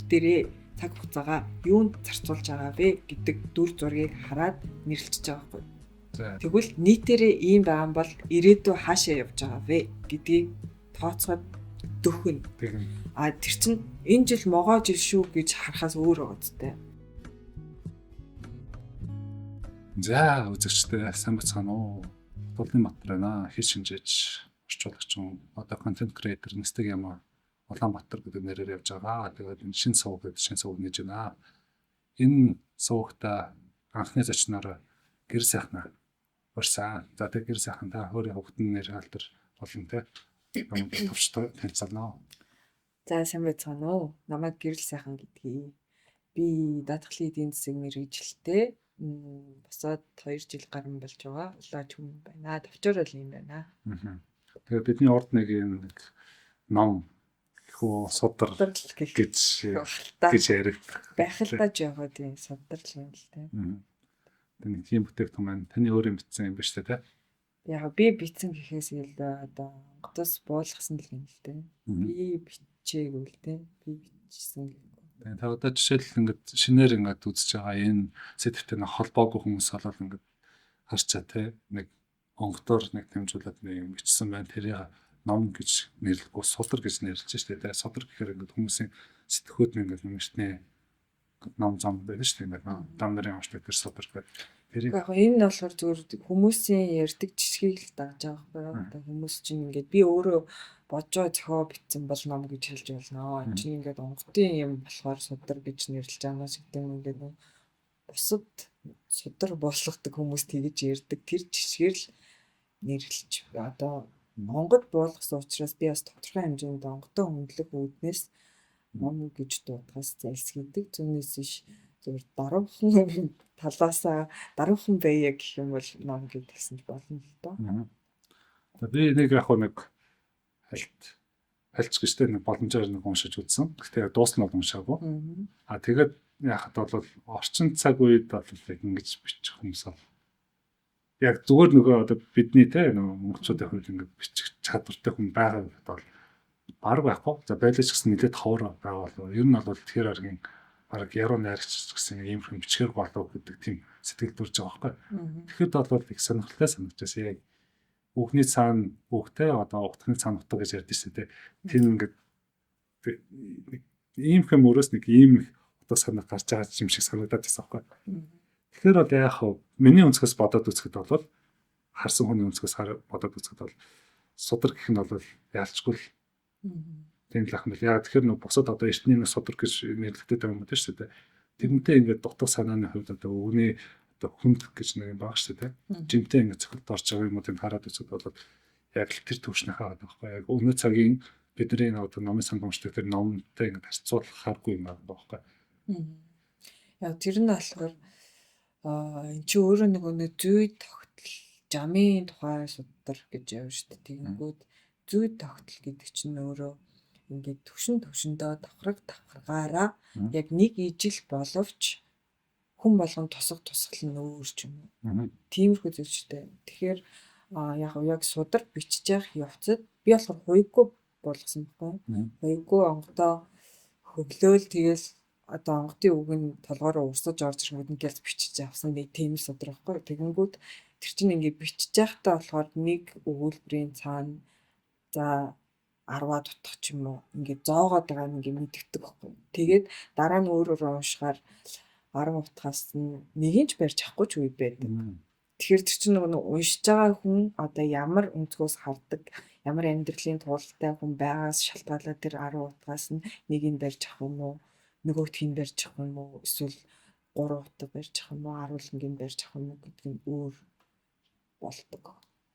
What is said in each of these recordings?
дээрээ цаг хугацаагаа юунд зарцуулж байгаа вэ гэдэг дүр зургийг хараад нэрлэж байгаа байхгүй. Тэгвэл нийтээрээ ийм байгаа юм бол ирээдүй хаашаа явж байгаа вэ гэдгийг тооцоод дөхөн. А тэр чинь энэ жил могоо жил шүү гэж харахаас өөр байгаа зү. За үзэгчдээ сайн бацгаана уу. Дулын Батбар байна. Хэл шинжээч, орчуулагч, одоо контент креатор нэстэг юм Улаанбаатар гэдэг нэрээр явж байгаа. Тэгээд энэ шинэ сувг нээж байна. Энэ сувгта анхны зочноор гэр сайхнаа урьсан. За тэгээд гэр сайхан та өөрийн хөвгтөн нэр алдар болон тэ төвчтэй танилцуулнаа. За сайн байцгаана уу. Намайг Гэрэл сайхан гэдгийг. Би даатгалын эдийн засгийн мэргэжилтэй босоод 2 жил гарсан болж байгаа. Улаач хүн байна. Товчоор л юм байна. Тэгээд бидний урд нэг ном хөө судар гэж ярив. Байхалдаж яваад юм судрал юм л тэ. Тэгээд тийм бүтээгдэхүүн маань таны өөрийн бичсэн юм ба шүү дээ. Яг би бичсэн гэхээс ил одоо онгоцоос буулгасан л юм л тэ. Би бичээгүй л тэ. Би бичсэн. Тэгээд та одоо жишээлбэл ингээд шинээр ингээд үзэж байгаа энэ сэдвтэй нэг холбоогүй хүмүүс болол ингээд харж чаа тэ. Нэг онгодоор нэг хэмжүүлээд нэг юм бичсэн байна. Тэрийг ном гэж нэрлэхгүй судар гэж нэрлэж штэ. Тэгээд судар гэхээр ингээд хүмүүсийн сэтгхүүд ингээд юмшнээ ном зам байдаг штэ. Ингээд дам нарын уншдаг тэр судар гэдэг. Яг энэ нь болохоор зүгээр хүмүүсийн ярьдаг жишгийг л дагж байгаа байхгүй. Одоо хүмүүс чинь ингээд би өөрөө бодjoo зохио бичсэн бол ном гэж хэлж болно. Энэ чинь ингээд онгодын юм болохоор судар гэж нэрлэж байгаа шиг тийм ингээд бусад судар болгодог хүмүүс тэгэж ярьдаг. Тэр жишгээр л нэрлэж одоо Монгол буулгасан учраас би бас тодорхой хэмжээнд онгодоо хөндлөх үүднээс ном гэж дуудахаас зайлсхийдэг. Зүүнээс иш зөвхөн даруухан талаасаа даруухан байя гэх юм бол ном гэж хэлсэн болно л доо. Би нэг яг нэг хальц гэжтэй нэг боломжоор нэг уншиж үзсэн. Гэхдээ дуусна бол уншаагүй. Тэгээд яхад бол орчин цаг үед бол ингэж бичих юмсаа яг зүгээр нөгөө одоо бидний те монголчуудын хувьд ингээд бичих чадвартай хүн байгаа бол баг байхгүй. За байлаач гэсэн нэлээд ховор байгаа бол ер нь бол тэгэхээр аргийн баг яруу найрагч гэсэн ийм хүн бичгээр болов гэдэг тийм сэтгэл төрж байгаа байхгүй. Тэгэхэд бол их сонирхолтой санагдчихсан. Яг бүхний цаана бүхтэй одоо утганы цаана утга гэж ярьдэн шүү дээ. Тийм ингээд ийм хэм өрөөс нэг ийм утга санаа гарч байгаа юм шиг санагдаад байсан байхгүй. Тэгэхээр бол яг миний өнцгөөс бодоод үзэхэд бол харсан хүний өнцгөөс бодоод үзэхэд бол судар гэх нь бол яалчгүй л тийм л ахмал. Яг тэгэхээр нэг бусад одоо эртний судар гэж нэрлэгдээд байгаа юм байна шүү дээ. Тэрнтэй ингээд дутуу санааны хувьд одоо өвгний одоо хүнд гэж нэг юм байгаа шүү дээ. Жимтэй ингээд цохилт орж байгаа юм уу тийм хараад үзэхэд бол яг л тэр төвшнээ хаагаад байгаа байхгүй. Яг өнөө цагийн бидний одоо номын сан уншдаг тэр номтой ингээд харьцуулахааргүй юм байна байхгүй. Яг тэр нь болохоор эн чи өөрөө нэг зүй тогтол жамын тухай судар гэж явна шүү дээ. Тэгэнгүүт зүй тогтол гэдэг чинь өөрөө ингээд төвшөндөө давхаргаараа яг нэг ижил боловч хүн болгон тусгал нь өөр ч юм уу. Тиймэрхүү зүйл шүү дээ. Тэгэхээр яг судар бичиж явах явцад би болохоор хуйггүй болгосон байхгүй. Хуйггүй онгодоо хөглөөл тэгэл одоо онгодын үг нь толгоороо урсаж орж ирэнгүүт нь гэлс бичиж авсан нэг тийм судар байхгүй. Тэгэнгүүт тэр чинь ингээд бичиж байхдаа болохоор нэг өгүүлбэрийн цаана за 10-аад утга ч юм уу ингээд зоогоод байгаа нэг юм мэддэг байхгүй. Тэгээд дараа нь өөрөөрөө уншихаар 10 утгаас нэгийг ч барьж авахгүй ч үе байдаг. Тэгэхээр тэр чинь нэг уншиж байгаа хүн одоо ямар өнцгөөс хардаг, ямар амьдралын тултай хүн байгаас шалтгаалаад тэр 10 утгаас нэгийг барьж авах юм уу? Нөгөөт хин барьж авах юм уу? Эсвэл 3 утга барьж авах юм уу? 10 лингийн барьж авах юм уу гэдэг нь өөр болдог.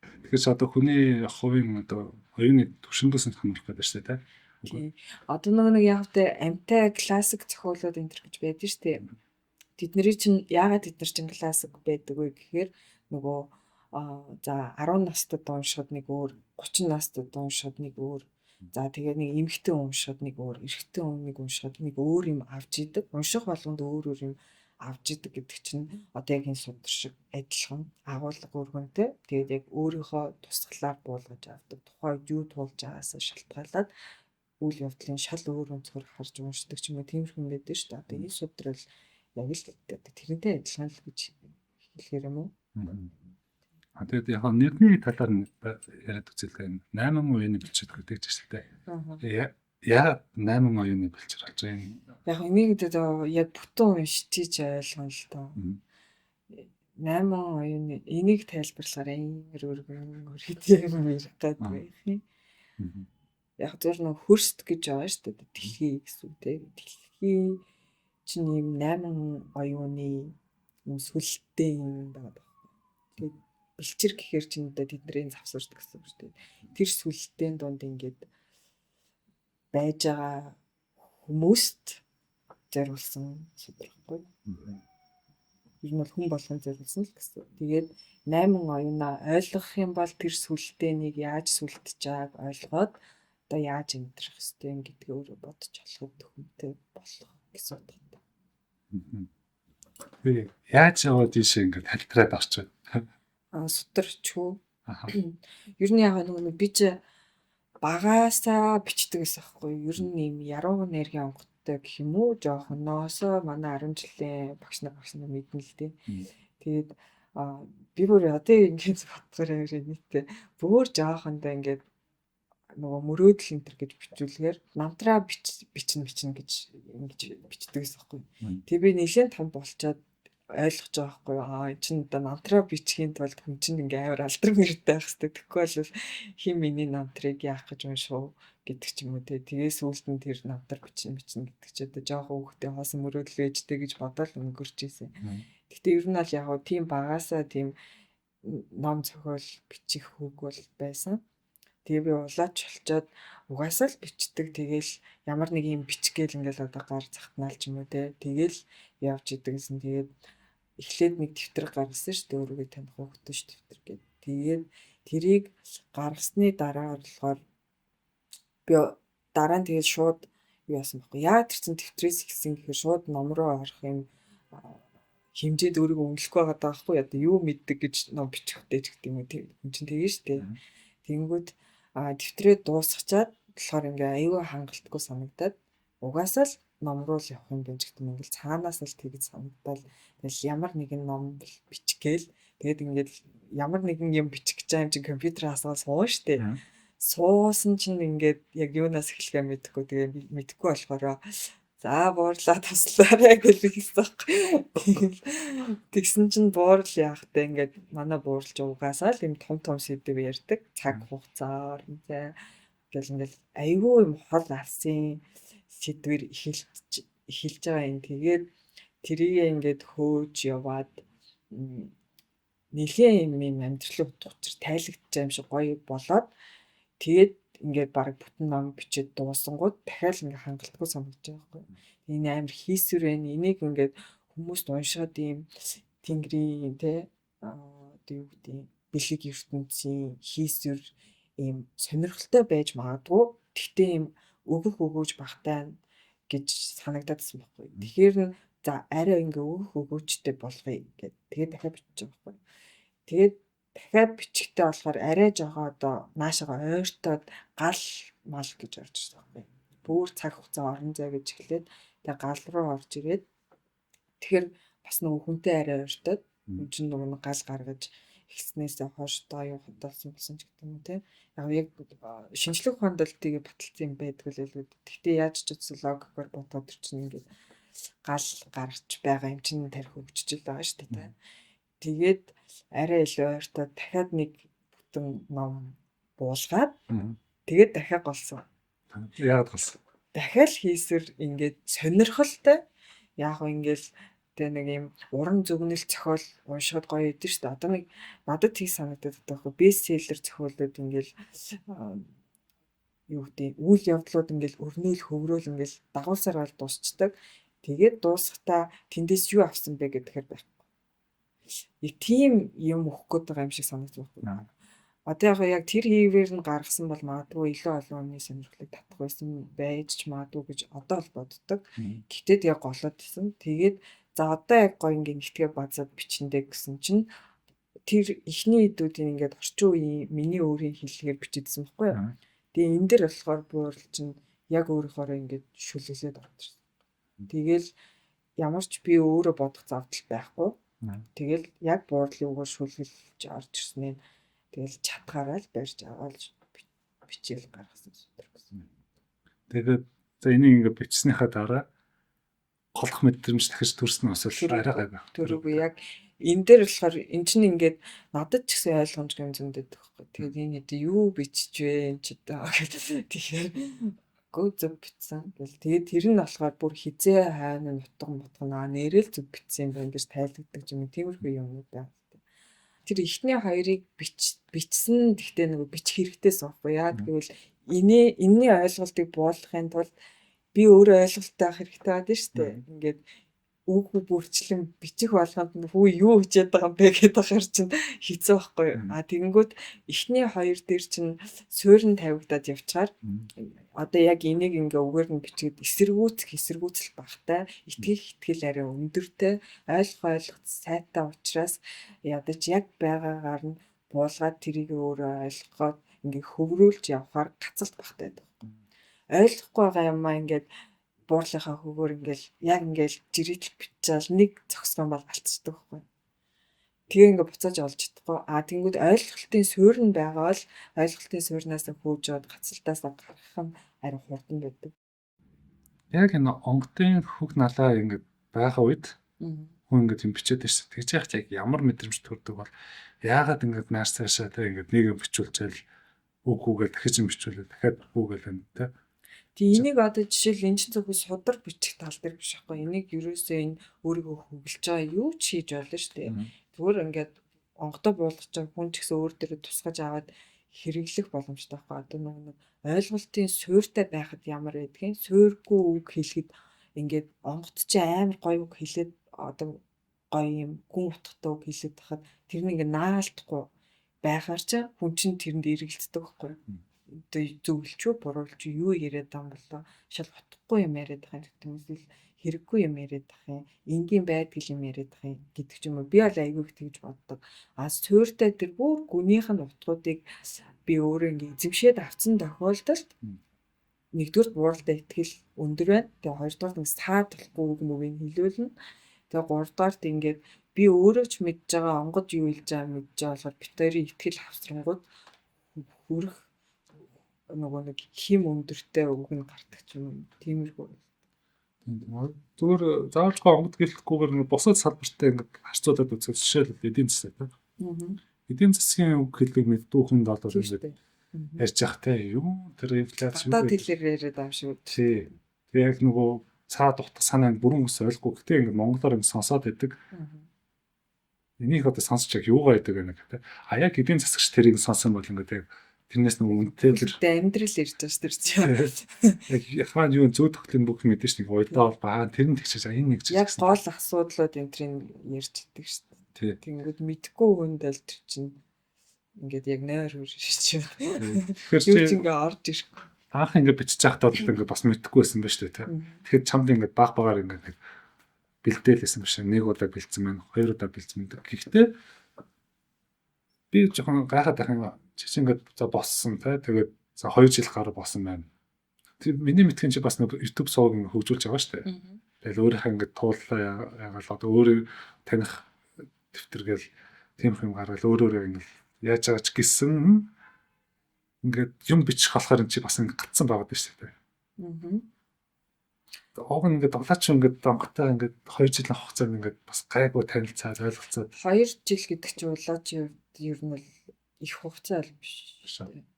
Тэгэхээр одоо хүний хувийн одоо хоёрын төвшөндөөс нь хамаарх гэдэг шүү дээ, тийм. Одоо нэг яг тэ амтай классик зохиолууд энэ төр гэж байдаг шүү дээ. Тэдний чинь яагаад тэд нар чинь классик байдаг вэ гэхээр нөгөө за 10 настад уншихад нэг өөр, 30 настад уншихад нэг өөр. За тэгээ нэг эмэгтэй уншихад нэг өөр, эрэгтэй хүнийг уншихад нэг өөр юм авч идэг. Унших болгонд өөр юм авч идэг гэдэг чинь одоо яг энэ судар шиг адилхан агуулга өргөнтэй. Тэгээд яг өөрийнхөө тусгалаар буулгаж авдаг. Тухайд юу туулж байгаасаа шалтгаалаад үйл явдлын шал өөр өнцгөр харж уншдаг ч юм уу тиймэрхүү юм байдаг шүү дээ. Одоо энэ судар бол яг л тэрнтэй адилхан л гэж хэлэхээр юм уу? Тэгээд яг нэрний талаар яриад үзэлтэй 8 оюуны бэлчээр гэдэг ч гэсэн яа 8 оюуны бэлчээр болж байгаа юм. Яг энийг яг бүтэн уншиж ойлгоно л доо. 8 оюуны энийг тайлбарлахаар амар өргөн өргөдөг юм ярих гэдэг байх юм. Яг зөв нэг хөрст гэж байгаа шүү дээ. Дэлхий гэсэн үг тийм. Дэлхий чинь юм 8 оюуны юм сүлттэй юм байна. Тэгээд бэлчээр гэхээр чинь одоо тэдний завсардаг гэсэн үг шүү дээ. Тэр сүлтийн дунд ингээд байж байгаа хүмүүст зориулсан судрахгүй. Ер нь бол хүн болгон зориулсан л гэсэн. Тэгээд 8 оюунаа ойлгох юм бол тэр сүлтээнийг яаж сүлтж байгааг ойлгоод одоо яаж амьдрах ёстой юм гэдгийг өөрөө бодож олох төхөмтэй болох гэсэн утгатай. Би яаж яваад ийшээ ингээд хальтраад орч байна. Сударч юу? Ер нь яг нэг би ч багаасаа бичдэг гэсэн байхгүй. Ер нь юм яруу энерги онгодтой гэх юм уу? Жохон ноосоо манай 10 жилийн багш нар мэднэ л дээ. Тэгээд би бүр одоо ингээд бодохоор нийтээ бүр жоохондоо ингээд нөгөө мөрөөдөл энтер гэж бичүүлгээр намтраа бичнэ гэж ингэж бичдэг гэсэн байхгүй. Тэг би нэлээд том болчоод ойлгож байгаа байхгүй. Энэ чинь одоо намтраа бичихийн тулд хүн чинь ингээ амар алдар мэрэгтэй байх хэрэгтэй. Тэгэхгүй бол хин миний намтрыг яах гэж уншуу гэдэг ч юм уу те. Тэгээс үлд нь тэр намтар бичнэ гэдэг чи одоо жоохон хүүхдээ хоосон мөрөөдөл ээжтэй гэж бодоод өнгөрч ийсэн. Гэхдээ ер нь бол яг тийм багаасаа тийм ном зохиол бичих хүүг бол байсан. Тэгээ би улаач болчоод угаасаа л бичдэг. Тэгээл ямар нэг юм бичгээл ингээл одоо гар захтнаал ч юм уу те. Тэгээл явж идэгсэн. Тэгээд эхлээд нэг дэвтэр гаргасан шүү дээ. Өөрийгөө таних хөгтөш дэвтэр гэдэг. Тэгээд тэрийг гаргасны дараа болохоор би дараа нь тэгээд шууд юу яасан бэ? Яа тэр чин дэвтрээс ихсэн гэхээр шууд ном руу орох юм хэмжээд өөрийгөө өнгөлөхгүй байгаа даахгүй. Одоо юу мэддэг гэж ном бичихтэй ч гэдэг юм уу. Хүн чинь тэгээ шүү дээ. Тэнгүүд дэвтрээ дуусгачаад болохоор ингээ аюу хангалтгүй санагдаад угаасаа л ном руу л явах юм гэж гэдэг юм ингээл цаанаас л тэгж санагдал тэгэл ямар нэгэн ном бичгээл тэгээд ингээд ямар нэгэн юм бичих гэж байгаа юм чинь компьютер хасгаа суун штэ суусан чинь ингээд яг юунаас эхлэхээ мэдэхгүй тэгээ мэдэхгүй болохоор за буурлаа туслаарай гэж хэлсэн. Тэгсэн чинь буурал яахтай ингээд манай бууралж угаасаа л юм том сэдв ярьдаг цаг хугацаар гэл ингээд айгүй юм хол алсын сэдвэр эхэлж байгаа юм. Тэгээд тэрийг ингээд хөөж яваад нэлийн юм амьдралын утга учир тайлагдчих юм шиг гоё болоод тэгээд ингээд баг бүтэн ном бичээд дуусангууд дахиад ингээд хангалтгүй санагдаж байгаа байхгүй. Энэ амар хийсвэр байна. Энийг ингээд хүмүүст уншаад ийм тэнгэрийн те одоо юу гэдэг бэлэг ертөнцийн хийсвэр ийм сонирхолтой байж магадгүй. Гэхдээ ийм өгөөж багтаа гэж санагдаадсан байхгүй. Тэгэхээр за арай ингээ өгөөжтэй болгоё гэд. Тэгээд дахиад бичиж байгаа байхгүй. Тэгээд дахиад бичихтэй болохоор арай жоо одоо наашаага ойртоод гал мал гэж орж ирсэн байхгүй. Бүр цаг хугацаа орон зай гэж эхлээд тэгээд гал руу орж ирээд тэгэхээр бас нөгөө хүнтэй арай ойртоод хүн чинь нөгөө гал гаргаж ихснээс хойш доо юу хадгалсан болсон ч гэдэг юм те. Яг шинжлэх ухаанд л тийг баталсан юм байдаг л л. Гэхдээ яаж ч утсан логикоор бодоод чинь ингээд гал гарч байгаа юм чинь тарих хөгжиж л байгаа шүү дээ. Тэгээд арай илүү ойртоо дахиад нэг бүтэн ном буулгаад тэгээд дахиад голсон. Яагаад голсон? Дахиад хийсвэр ингээд сонирхолтой яг ингээл тэ нэг юм уран зөгнөл зохиол уншихад гоё идэв шүү дээ. Одоо нэг надад тийг санагдаад байгаа байхгүй. Бестселлер зохиолууд ингээл юу гэдэг үйл явдлууд ингээл өрнөөл хөврөөл ингээл дагуулсаар гал дуусчдаг. Тэгээд дуусахтаа тэндээс юу авсан бэ гэхээр байхгүй. Нэг тийм юм өгөх гээд байгаа юм шиг санагдаж байна. Одоо яг тэр хийвэр нь гаргасан бол магадгүй илүү олон хүний сонирхлыг татах байсан байж ч магадгүй гэж одоо л боддог. Гэхдээ тэгээ голоод исэн. Тэгээд за одоо яг гоё ингээ нэгтгээ базаад бичэндэ гэсэн чинь тэр ихний хэдүүдийн ингээд орчин үеийн миний өөрийн хэллэгээр бичижсэн байхгүй юу. Тэгээ энэ дэр болохоор буурал чинь яг өөрийнхөө ингээд шүлгэлээд орчихсон. Тэгэл ямар ч би өөрөө бодох завдал байхгүй. Тэгэл яг буурлын үгээр шүлгэлж орж ирсэн нь тэгэл чатгаараа л барьж аваад бичээл гаргасан өдөр гэсэн. Тэгээд за энийг ингээд бичснийхаа дараа голох мэдрэмж дахиж төрсөн нь бас арай гайгүй. Төрөөгүй яг энэ дээр болохоор эн чинь ингээд надад ч гэсэн ойлгомжгүй юм зөндөөд байхгүй. Тэгээд энэ хэдий юу бичиж вэ энэ ч одоо гэдэг. Тэгэхээр гоо зөв бичсэн. Тэгээд тэр нь болохоор бүр хизээ хайна нутга нэрэл зөв бичсэн юм байна гэж тайлбардаг юм. Тиймэрхүү юмнууд байна. Тэр ихний хоёрыг бичсэн гэхдээ нөгөө бичих хэрэгтэйс байхгүй. Яа гэвэл энэний ойлголтыг буулгахын тулд би өөрөө ойлголттой авах хэрэгтэй байдаг шүү дээ. Ингээд үг бүрчлэн бичих болгонд хүү юу хичээд байгаа юм бэ гэдэг хэр чинь хэцүү байхгүй юу. Тэгэнгүүт эхний хоёр дээр чинь суурин тавигдаад явчаар одоо яг энийг ингээ үгээр нь бичгээд эсэргүүцэл багтай итгэл арай өндөртэй ойлгох сайтай учраас ядаж яг байгаагаар нь буулгаад тэрийг өөрөө ойлгоход ингээ хөврүүлж явахаар гацалт багтай байдаг. Ойлгохгүй байгаа юмаа ингээд буурлынхаа хөгөөр ингээл жирийтэл биччихэл нэг зогсгон бол галцдаг байхгүй. Тэгээ ингээ буцааж олж чадахгүй. Тэнгүүд ойлголтын суурь нь байгаа л ойлголтын суурнаас хөөж аваад гацалтаас гаргах нь ари хурдан байдаг. Яг энэ онгодын хөг налаа ингээд байгаа үед хүн ингээд юм бичээд ирсэн. Тэгж яах яг ямар мэдрэмж төрдөг бол яагаад ингээд нааш цаашаа те ингээд нэг юм бичүүлчихэл үгүүгээ дахиж юм бичүүлээ дахиад үгүүгээ л тэ. Тэгээ энийг одоо жишээл энэ ч зөвхөн судар бичих тал дээр биш байхгүй. Энийг ерөөсөө энэ өөрийгөө хөглөж байгаа юу ч хийж болно шүү дээ. Зүгээр ингээд онгодоо буулгаж байгаа хүн ч гэсэн өөр дээрээ тусгаж аваад хэрэглэх боломжтой байхгүй. Одоо нэг ойлголтын суурьтай байхад ямар байдгийг суурьгүй үг хэлэхэд ингээд онгод чи амар гоё үг хэлээд одоо гоё юм гүн утгатай үг хэлээд тахад тэр нь ингээд наалтахгүй байхаар чи хүн чинь тэрэнд эргэлддэг байхгүй. Одоо зөвлөчөө буруулж юу яриад байгаа юм болоо шал утгагүй юм яриад байгаа юм эсвэл хэрэггүй юм яриад байгаа юм энгийн байдгал юм яриад байгаа юм гэдэг ч юм уу би бол айгүй их тэгж боддог. Суурьтай тэр бүр гүнийх нь утгуудыг би өөрөө ингээ эзэмшээд авсан тохиолдолд нэгдүгээр бууралтай итгэл өндөр байна. Тэгээ хоёрдугаар нэг саад болохгүй үг мөгийг хэлүүлнэ. Тэгээ гуравдугаарт ингээд би өөрөө ч мэдж байгаа онгод юу хэлж байгааг мэдж байгаа болохоор битэрийн итгэл авсрангууд хүрэх нөгөө нэг хим өндөртэй үг нь гардаг ч юм тиймэрхүү. Зүгээр заавалжгүй онгод гэлэхгүйгээр нэг бусад салбартай ингээд харьцуулаад үзвэл жишээлбэл эдийн засаг тийм. Эдийн засгийн үг хэллэг мэддэг хүнд одоо ингээд ярьж явах те юу тэр инфляц юу гэдэг хэлээр яриад байгаа шүү. Тий. Тэгээ яг нөгөө цаад утга санааг бүрэн ус ойлгохгүй. Гэтэ ингээд монголоор ингэ сонсоод байдаг. Энийг одоо сонсч яг юугаа гэдэг вэ гэх те. Яг эдийн засагч тэрийг сонсон бол ингээд тэрнээс нөгөө үнэтэй амьдрал ярьж байгаа шүү дээ. Яг хаан юу зөө тогтлын бүх мэдэн ш нэг уйлдаа бол баа тэр нь тэгчээж энэ нэг яг гол асуудлууд энтрийг ярьж идэг шүү дээ. Тэнгүүд мэдхгүй хүнд л тэр чинь ингээд яг нойр хөршиж байна. Тэгэхээр чи ингээд орж ирэхгүй. Анх ингээд бичиж байхдаа бол ингээд бас мэдхгүй байсан ба шүү дээ. Тэгэхээр чамд ингээд багаар ингээд бэлдээл байсан биш. Нэг удаа бэлдсэн байна, хоёр удаа бэлдсэн байна. Гэхдээ би жоохон гайхаад байх юм. Чи ингээд за боссон те. Тэгээд за 2 жил гаруй боссон байна. Тэр миний мэдхэн чи бас нэг YouTube сууг ингээд хөгжүүлж байгаа шүү дээ. Тэгэл өөрийнхөө ингээд тууллаа яагаад одоо өөрөө таних дэвтэргээл тийм юм гаргал өөрөө ингээд яаж байгаа ч гэсэн ингээд юм бичих болохоор чи бас ингээд гацсан байгаад байна шүү дээ. Уг нь ингээд долооч ингээд донготой ингээд 2 жилийн хугацаанд ингээд бас гайгүй танилцаад ойлголцоод 2 жил гэдэг чинь улаачийн ер нь бол их хугацаа л биш.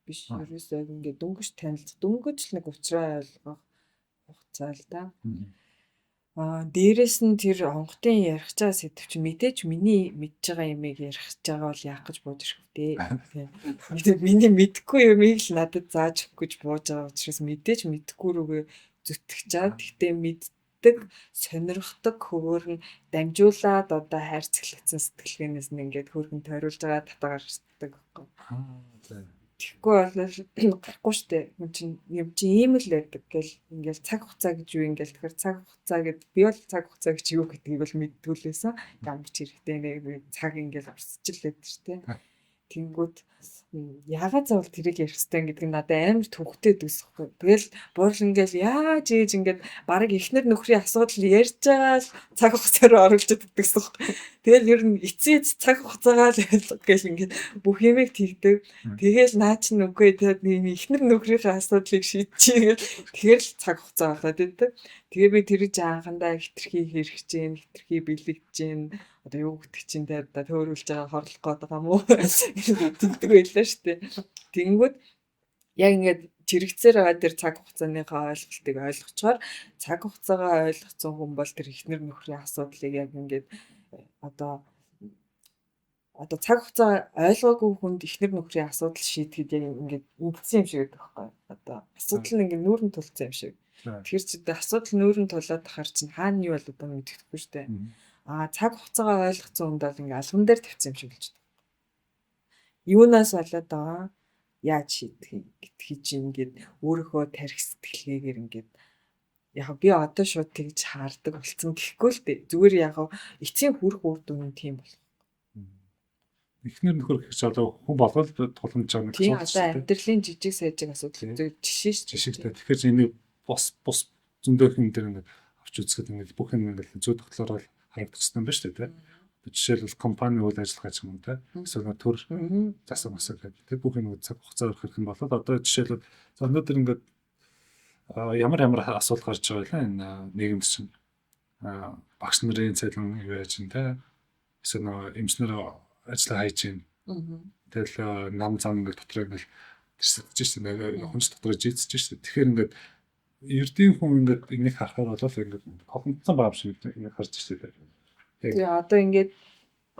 Биш ерөөсөө ингээд дөнгөж танилцах дөнгөж л нэг уучраа ойлгох хугацаа л да. Дээрээс нь тэр онготын ярих чаа сэдв чи мэдээж миний мэдж байгаа юмыг ярих чагаа бол яах гэж бууж ирэх үү. Миний мэдхгүй юмыг л надад зааж өгөх гэж бууж байгаа учраас мэдээж мэдхгүй рүүгээ зүтгэжээд гэхдээ мэддэг сонирхдаг хөвөр нь дамжуулаад одоо хайрцаглагдсан сэтгэлгээнээс нь ингээд хөргөн тойруулж байгаа татгаар ирдэг байхгүй. Тэгэхгүй бол гарахгүй штэ. Юм чи ийм л байдаг гэл ингээл цаг хугацаа гэж юу ингээл тэгэхээр цаг хугацаа гэд би бол цаг хугацаа гэж юу гэдгийг бол мэдтгүүлээсэн. Ямар ч хэрэгтэй нэг цаг ингээл урсчихлээд штэ. Тэнгүүд яагаад заавал тэрийг ярих хэрэгтэй гэдэг нь надад амар төвхтэй дүүсэхгүй. Тэгэл бурл ингээл яаж ээж ингээд баг эхнэр нөхрийн асуудал ярьж байгаа л цаг хугацаар оруулж иддэг гэсэн. Тэгэл ер нь эцсийн цаг хугацаагаа л гэл ингээд бүх юмыг тэгдэг. Тэгэл наа чинь үгүй тэгээд эхнэр нөхрийнхээ асуудлыг шийдчихээ гэл тэгэхээр л цаг хугацаа байгаад байдаг. Тэгээ би тэр жаахандаа хитрхи хэрэгж гин, хитрхи бэлэгдэж гин. Одоо юу гэдэг чинь те одоо төөрүүлж байгаа хорлох гээд байгаа мó тэгдэг байлаа штэ. Тэнгүүд яг ингээд чирэгцээр байгаа тэр цаг хугацааныхаа ойлголтыг ойлгочоор цаг хугацаагаа ойлгоцсон хүн бол тэр эхнэр нөхрийн асуудлыг яг ингээд одоо цаг хугацаа ойлгоогүй хүнд эхнэр нөхрийн асуудал шийдэхэд яг ингээд ингэсэн юм шиг байдаг байхгүй. Одоо асуудал нь ингээд нүүрэн тулцсан юм шиг. Тэгэхээр чи асуудал нүүрэн тулаад тахаар чинь хаана юу бол одоо мэддэхгүй штэ. Цаг хугацаагаа ойлгоцсон хүнд бол ингээ албан дээр тавьсан юм шиг л ч байна. Юунаас болоод байгаа яаж шийдэх юм гэдгийг чинь ингээд өөрийнхөө тарих сэтгэлгээгээр ингээд яг би одоо шууд тэгж хаардаг болсон гэхгүй л дээ. Зүгээр яг эцсийн хүрэх үр дүн нь тийм болох. Эхнэр нөхөр гэх чинь одоо хүн болгол тулгамж байгаа нэг асуудал шүү дээ. Тийм одоо амьдралын жижиг сажиг асуудал жишээ шүү дээ. Тэгэхээр энийг бус зөндөө юм дээр ингээд авч үзэхэд ингээд бүх юм ингээд зүй тогтлороо харагдчихсан юм байна шүү дээ. Жишээлбэл компани үйл ажиллагаа ч юм уу те. Эсвэл төр засан масаг гэдэг. Тэр бүх юм цаг хугацаа өрөх юм болоод одоо жишээлбэл өнөөдөр ингээд ямар асуудал гарч байгаа юм энэ нийгэмд чинь багш нарын цалин юу яаж юм те. Эсвэл эмчнэр ажлаа хайж гин. Тэгэл нам зам ингээд дотор ингээд тэрсэж шин хүнс дотор жийцэж шин. Тэгэхээр ингээд эрдийн хүн ингээд энийг харахаар болоо ингээд холбогдсон байгаа юм шиг энийг харж ирсэн. Тэгээ одоо ингээд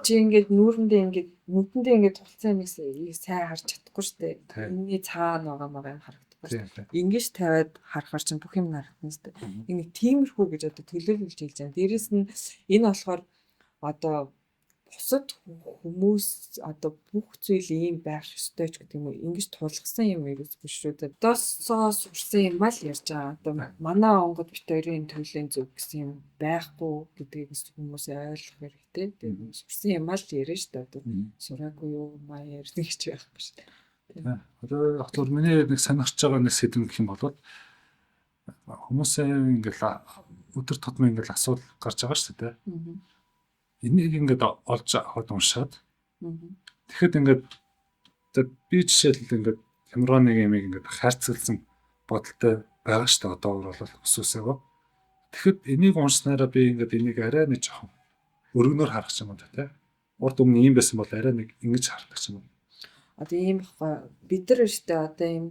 чи ингээд нүүрэндээ ингээд нүдэндээ ингээд тулцсан юмыг сайн харж чадахгүй шүү дээ. Энэний цаана байгаа юм харагдахгүй шүү дээ. Ингиж тавиад харахаар чинь бүх юм харагдана шүү дээ. Энийг тиймэрхүү гэж одоо төлөөлүүлж хэлж байгаа. Дээрэс нь энэ болохоор одоо бусад хүмүүс одоо бүх зүйл ийм байх ёстой ч гэдэг юм уу ингэж тулгсан юм ерөөс биш шүү дээ. Досоо сурсан юм ал ярьж байгаа. Одоо манай онгод бит хоёрын төлөлийн зөв гэсэн юм байхгүй гэдгийг хүмүүс ойлгох хэрэгтэй. Тэгээд сурсан юм ал ярьж шүү дээ. Одоо сураагүй юу маа ярьж гэж байхгүй шүү дээ. Одоо хатур миний нэг санагч байгаа нэг сэдв гэх юм бол хүмүүсээ ингээл өдөр тутмын ингээл асуудал гарч байгаа шүү дээ. Энийг ингээд олж аваад уншаад тэгэхэд ингээд би жишээлбэл ингээд хямраа нэг юм ингээд хайрцагсан бодолтой байгаа шүү дээ одоо бол өсөөсөө. Тэгэхэд энийг уншснараа би ингээд энийг арай нэг жоохон өргөнөөр харах юм байна те. Урд өмнө ийм байсан бол арай нэг ингэж хардаг юм. Одоо ийм баггүй бид нар өштэй одоо ийм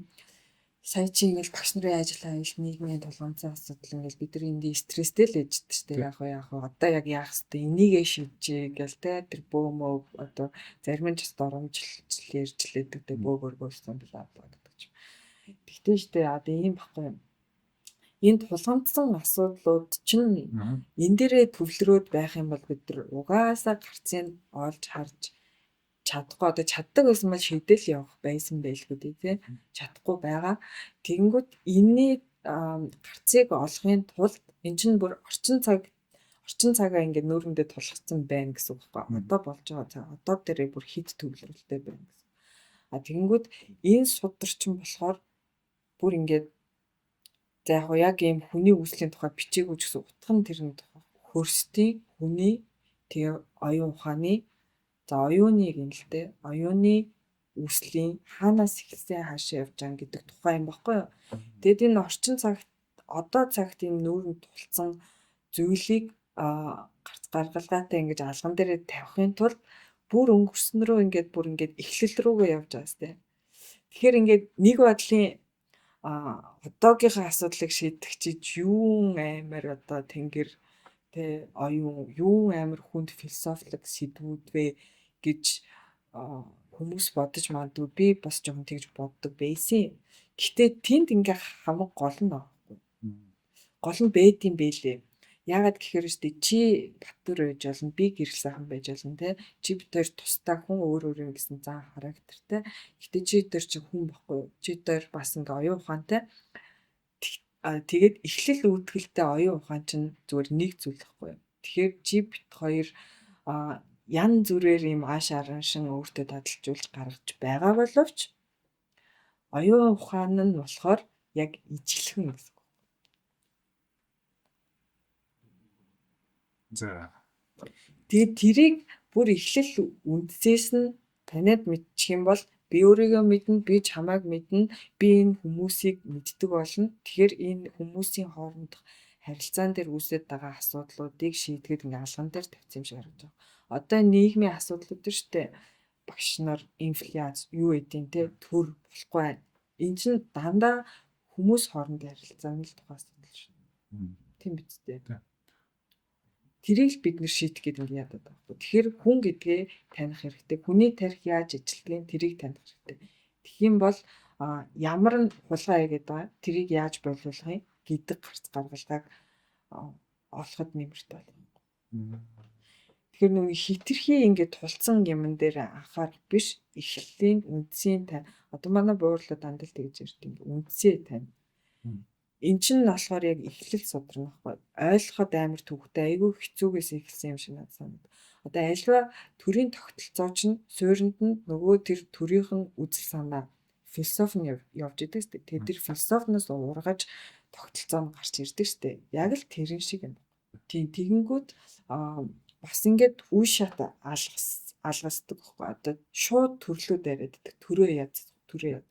сая чи ингээл багш нарын ажил аял нийгмийн тулгамцсан асуудал ингээл бид нар энд стресстэй л ээждэг шүү дээ. Яг одоо яг яах вэ? Энийгээ шийдчихье гээл те. Тэр бөөмөө одоо зарим нь ч доромжлж ярьж лээдэг те бөөгөр бөөсөн бла бла гэдэг ч. Тэгтээ шүү дээ одоо ийм баггүй. Энэ тулгамдсан асуудлууд чинь энэ дээрээ төвлөрөөд байх юм бол бид нар угаасаа гарцыг олж харж чадахгүй одоо чаддаг байсан бол шийдэл явах байсан байлгүй тий чадахгүй байгаа. Тэгэнгүүт энэний гарцыг олохын тулд эн чинь бүр орчин цагаа ингээд нүүрэндээ тулгацсан байна гэсэн үг байна. Одоо болж байгаа цаг одоо дээрээ бүр хит төвлөрөлтэй байна гэсэн. Тэгэнгүүт энэ сударчин болохоор бүр ингээд за яг ийм хүний үүслийн тухай бичээгүй ч гэсэн утга нь тэрний тухай хөрсдийн хүний тэгээ оюун ухааны за оюуныг юм л дээ. Оюуны үүслийн хаанаас ихсэн хаашаа явж байгаа гэдэг тухай юм баггүй юу. Тэгэд энэ орчин цагт одоо цагт энэ нүүрэн тулцсан зүйлийг гаргалгаатай ингэж алган дээрээ тавихын тулд бүр өнгөрснөрөө ингээд бүр ингээд эхлэл рүүгээ явж байгаа сте. Тэгэхээр ингээд нэг бодлын одоогийнхаа асуудлыг шийдэх чиж юун амар одоо тэнгэр тэ оюун юун амар хүнд философик сэдвүүд вэ гэж хүмүүс бодож магадгүй би бас жоохон тэгж боддог байсан. Гэтэ тэнд ингээ хамаг гол нь байхгүй. Гол нь бэд юм бэлээ. Яагаад гэхээр штэ чи батөр байж болно, би гэрэл сайхан байж болно те. Чи бид хоёр тустай хүн өөр өөр гэсэн зан характертай. Гэтэ чи тэр чи хүн байхгүй. Чи тэр бас ингээ оюун ухаантай. Тэгээд эхлэл үүдгэлтэй оюун ухаан чинь зүгээр нэг зүйл байхгүй. Тэгэхээр чи бит хоёр ян зүрээр ийм ааш араншин өөртөө дадалжуулж гаргаж байгаа боловч оюун ухаан нь болохоор яг ижилхэн гэсэн. За. Тэгээд тэрийг бүр эхлэл үндсээс нь танад мэдчих юм бол би өөрийгөө мэднэ, би чамайг мэднэ, би энэ хүмүүсийг мэддэг болно. Тэгэхээр энэ хүмүүсийн хоорондох харилцаан дээр үүсэж байгаа асуудлуудыг шийдэхэд ингээ алган дээр тавьсан юм шиг харагдаж байна. Одоо нийгмийн асуудлууд дээр штэ багш нар инфляц юу гэдیں те төр болохгүй байна. Энэ чинь дандаа хүмүүс хоорондын харилцааны тухай асуудал шүү. Тийм биз дээ. Тэрийг л бид нэр шийдэх гэдэг нь яадаг байхгүй. Тэгэхээр хүн гэдгээ таних хэрэгтэй. Хүний тарих яаж ижилдгийг тэрийг таних хэрэгтэй. Тэгэх юм бол ямар нь хулгай гэдэг байгаа тэрийг яаж бойлуулах юм гэдэг гарц гаргалгааг олоход нэмэртэй байна. Тэгэхээр нэг хитрхи ингээд тулцсан юмн дээр анхаарах биш эхлэлийн үндсийн тань. Одоо манай буурлууд дандаа л тэгж ярьд ингээд үндсээ тань. Эн чинь болохоор яг эхлэл содрно байхгүй. Ойлгоход амар төвхтэй айгүй хэцүүгээс эхэлсэн юм шиг надад санагдав. Одоо альва төрийн тогтолцоо чинь суурьнд нь нөгөө тэр төрийнх нь үзэл санаа философи нь явж идэг шүү дээ. Тэр философноос ургаж тогтолцоо нь гарч ирдэг шүү дээ. Яг л тэрэн шиг юм. Тийм тэгэнгүүт бас ингээд үе шат алгасдаг байхгүй. Одоо шууд төрлөө яриад байдаг. Төрөө яд.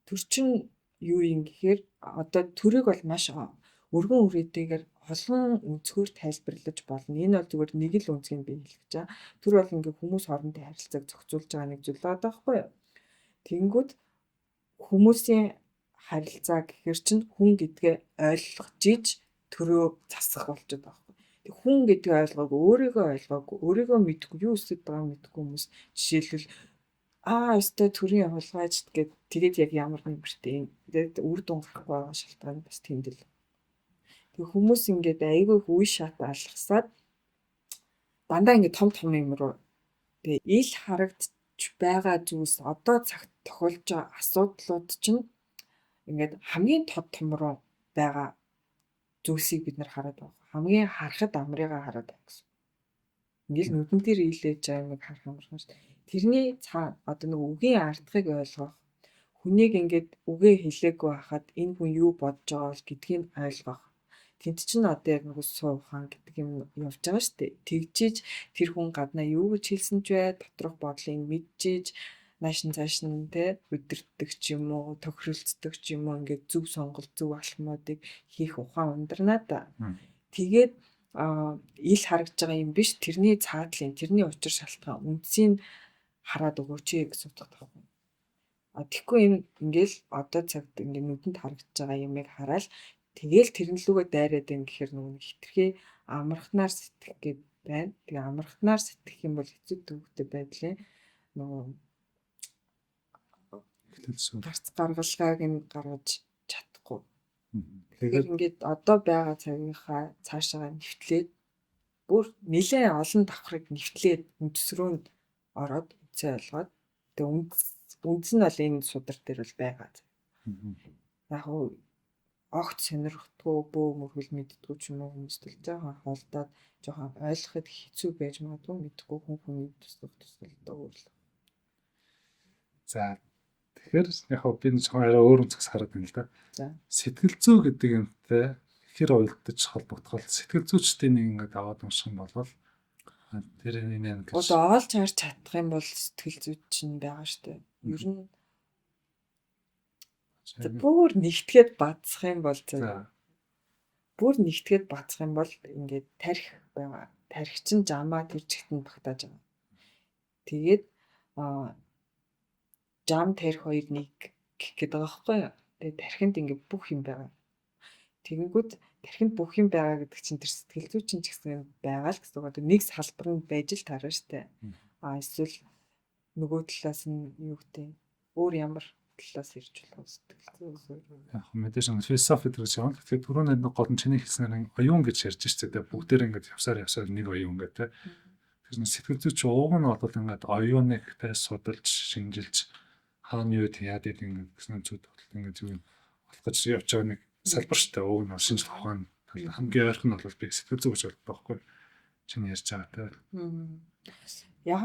Төр чинь юу юм гэхээр одоо төрийг бол маш өргөн үрээтэйгээр олон өнцгөр тайлбарлаж болно. Энэ бол зүгээр нэг л өнцгийг би хэлэх гэж байгаа. Төр бол ингээ хүмүүс хоорондын харилцааг зохицуулж байгаа нэг зүйл байгаа байхгүй юу? Тэнгүүд хүмүүсийн харилцаа гэхэр чинь хүн гэдгээ ойлгож иж төрөө засах болчиход байгаа байхгүй. Тэг хүн гэдгийг ойлгоогүй, өөрийгөө мэдгүй, юу өсөж байгааг мэдгүй хүмүүс жишээлбэл өстэй төрийн хулгайч гэд тэгээд яг ямар нэмэртэй. Тэгээд үр дүн гарахгүй байгаа шалтгаан бас тэндэл. Тэг хүмүүс ингээд айгүй үе шат алгасаад дандаа ингээд том юм руу тэг ил харагдж байгаа зүйлс одоо цагт тохиолж байгаа асуудлууд чинь ингээд хамгийн том руу байгаа зүйлсийг бид нар хараад байгаа. Хамгийн харахад амрыгаа хараад байгаа гэсэн. Ингээд нүдэн дээр ийлээж байгаа юм харах амархан шүү дээ. Тэрний цаа одоо нэг үгийн ардхыг ойлгох. Хүнийг ингээд үгээ хэлээгүй хахад энэ хүн юу бодож байгаа бол гэдгийг ойлгох. Тэнд чинь одоо яг нэг суу ухаан гэдэг юм явж байгаа шүү дээ. Тэгжиж тэр хүн гаднаа юу гэж хэлсэн ч бай, доторх бодлыг мэдчихэж наашин цаашин те өдөртдөг ч юм уу, тохиролцдог ч юм уу ингээд зөв сонголт, зөв алхмуудыг хийх ухаан ундарнаа да. Тэгээд ил харагдж байгаа юм биш тэрний цаадлын, тэрний учир шалтгаан үндсийг хараад өгөөч гэж судалдаг. Тэгэхгүй энэ ингээл одоо цагт ингээд нүдэнд харагдж байгаа юмыг хараад тэгээл тэрнлүүгээ дайраад байна гэхээр нөгөө хитрхи амархнаар сэтгэх гээд байна. Тэгээ амархнаар сэтгэх юм бол хэцүү төвхтэй байдлын нөгөө гарц гаргалгааг нь гаргаж чадахгүй. Тэгэхээр ингээд одоо байгаа цагийнхаа цаашаа нэвтлээд бүр нэлээд олон давхрыг нэвтлээд үндсрүү нь ороод үцээ олгоод тэгээ үндс нь бол энэ судар дээр бол байгаа. Яг уу огт сонирхдгүй бөө мөргөл мэддгүү ч юм уу хүмүүс л жоохон холдоод жоохон ойлгоход хэцүү байж магадгүй мэдхгүй хүний төсөл өөр л. За тэгэхээр яг би нэг жоохон арай өөр өнцгөөс хараад байна л да. За. Сэтгэл зүй гэдэг юмтай ихэр уялдаж холбогдоход сэтгэл зүйчдийн нэг ингээд аваад унших юм бол тэр энэ гэж одоо олж харж чадах юм бол сэтгэл зүйч чинь байгаа штэ. Ер нь бүр нэгтгээд бацах юм бол ингээд тарих байгаа. Тарих чинь жамаа тэр чигтэнд багтааж байгаа. Тэгээд жам тарих хоёр нэг гэх гээд байгаа байхгүй юу? Тэгээд тархинд ингээд бүх юм байгаа. Тэгэнгүүт тархинд бүх юм байгаа гэдэг чинь тэр сэтгэл зүй чинь ч гэсэн байгаа л гэсэн үг. Одоо нэг салбар нь байж л таарна штэ. Эсвэл нөгөө талаас нь юу гэдэг өөр ямар талаас ирж болох сэтгэл зүй. Яг мэдээж философи гэж юм. Тэгэхээр түрүүн нэг гол нь чиний хэлснээр оюун гэж ярьж штэ. Бүгдээр ингээд явсаар нэг оюун гэдэг. Тэгэхээр сэтгэл зүйч ууг нь бол ингээд оюуныг тэ судалж, шинжилж хаана юу яад гэдэг гэсэн зүйл бол ингээд юу болох гэж явж байгаа нэг салбар штэ. Ууг нь шинжлэх ухаан хамгийн ойрхон нь бол би сэтгэл зүй гэж боддог байхгүй. Чиний ярьж байгаа тэ. Яг